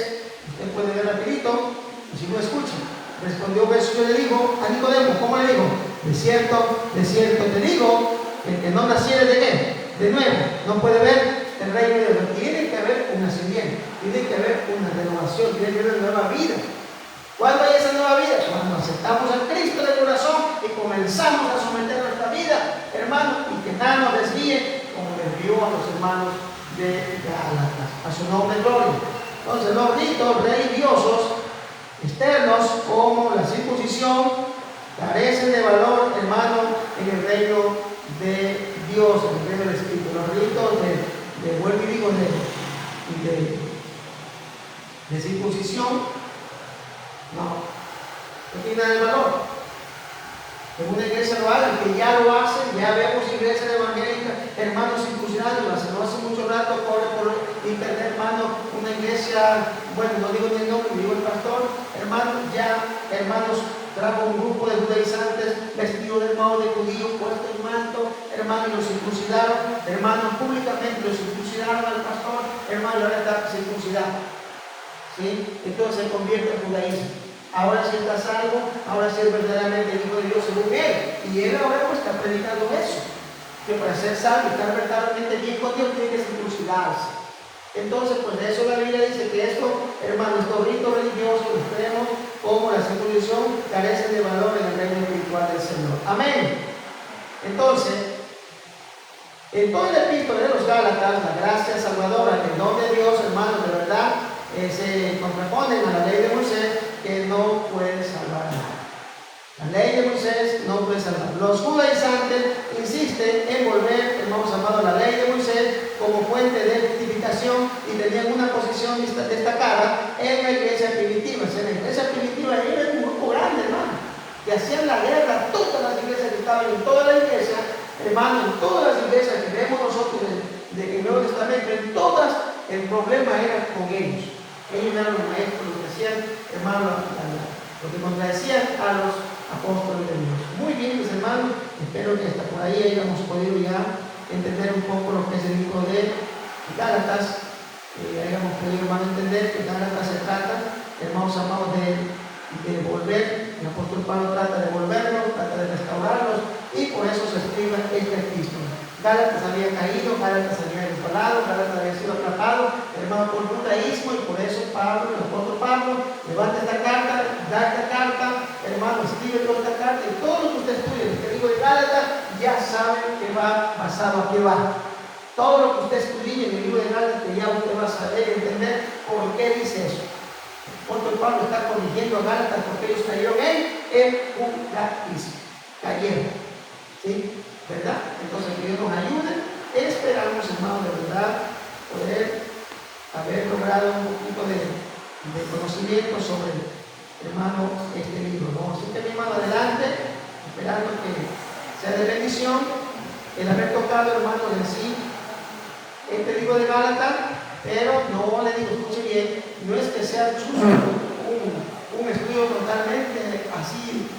usted puede ver rapidito, y si no escucha, respondió Jesús y le dijo a Nicodemo, ¿cómo le dijo? De cierto te digo, el que no naciere de qué? De nuevo, no puede ver el reino de Dios. Tiene que haber un nacimiento, tiene que haber una renovación, tiene que haber una nueva vida. ¿Cuándo hay esa nueva vida? Cuando aceptamos a Cristo de corazón y comenzamos a someter nuestra vida, hermanos, y que nada nos desvíe, como desvió a los hermanos de Gálatas. A su nombre gloria. Entonces, los ritos religiosos externos, como la circuncisión, carecen de valor, hermano, en el reino de Dios, en el reino del Espíritu. Los ritos vuelvo y digo, de circuncisión, no tiene nada de valor. En una iglesia lo hagan, que ya lo hacen, ya vemos iglesias evangélicas, hermanos circuncidados, no hace mucho rato corre por internet, hermano, una iglesia, bueno, no digo ni el nombre, digo el pastor, hermanos, ya, hermanos, trajo un grupo de judaizantes vestidos de modo de judío, puesto el manto, hermanos, y los circuncidaron, hermanos, públicamente los circuncidaron al pastor, hermano, y ahora está circuncidado. ¿Sí? Entonces se convierte en judaísmo. Ahora sí está salvo, ahora sí es verdaderamente el Hijo de Dios según él. Y él ahora pues está predicando eso, que para ser salvo y estar verdaderamente bien con Dios tiene que circuncidarse. Entonces, pues de eso la Biblia dice que esto, hermanos, estos ritos religiosos extremos, como la circuncisión, carecen de valor en el reino espiritual del Señor. Amén. Entonces, en todo el epístola de los Gálatas, la gracia salvadora, el don de Dios, hermanos, de verdad, se contraponen a la ley de Moisés, que no puede salvar nada. La ley de Moisés no puede salvar. Los judaizantes insisten en volver, hermanos amados, la ley de Moisés como fuente de justificación y tenían una posición destacada en la iglesia primitiva. En la iglesia primitiva era un grupo grande, hermano, que hacían la guerra a todas las iglesias que estaban en toda la iglesia, hermano, en todas las iglesias que vemos nosotros del Nuevo Testamento, en todas el problema era con ellos. Ellos eran los maestros, los que hacían, hermanos, lo que contradecían a los apóstoles de Dios. Muy bien, mis hermanos, espero que hasta por ahí hayamos podido ya entender un poco lo que es el libro de Gálatas, hayamos podido, hermano, entender que Gálatas se trata, hermanos amados, de volver. El apóstol Pablo trata de volverlos, trata de restaurarlos, y por eso se escribe esta epístola. Gálatas había caído, Gálatas había resbalado, Gálatas había sido atrapado, hermano, por judaísmo, y por eso Pablo, el apóstol Pablo, levanta esta carta, da esta carta, hermano, escribe toda esta carta, y todo lo que usted estudie, el libro de Gálatas, ya sabe que va basado a qué va. Todo lo que usted estudie en el libro de Gálatas, ya usted va a saber, entender por qué dice eso. El apóstol Pablo está corrigiendo a Gálatas porque ellos cayeron en el judaísmo. Cayeron. ¿Sí? ¿Verdad? Entonces que Dios nos ayude. Esperamos, hermanos, de verdad, poder haber logrado un poquito de conocimiento sobre, hermano, este libro, ¿no? Así que, mi hermano, adelante, esperando que sea de bendición el haber tocado, hermano, en sí este libro de Gálatas, pero no le digo, escuche bien, no es que sea un estudio totalmente así,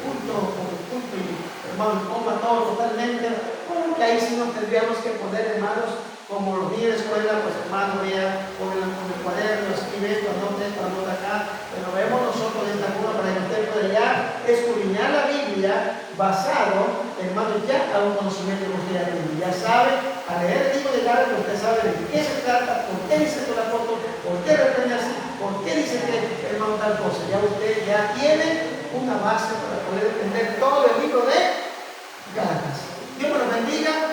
punto por punto, y hermano, coma todo totalmente, porque ahí sí nos tendríamos que poner, hermanos, como los niños de escuela, pues hermano, vea, con el cuaderno, escribe esto, anota acá, pero vemos nosotros de esta forma para que usted pueda ya escudriñar la Biblia basado, hermano, ya a un conocimiento que usted ya tiene. Ya sabe, al leer el libro de Gálatas, usted sabe de qué se trata, por qué dice todo el apóstol, por qué reprende así, por qué dice que, hermano, tal cosa. Ya usted ya tiene una base para poder entender todo el libro de Gálatas. Dios me lo bendiga.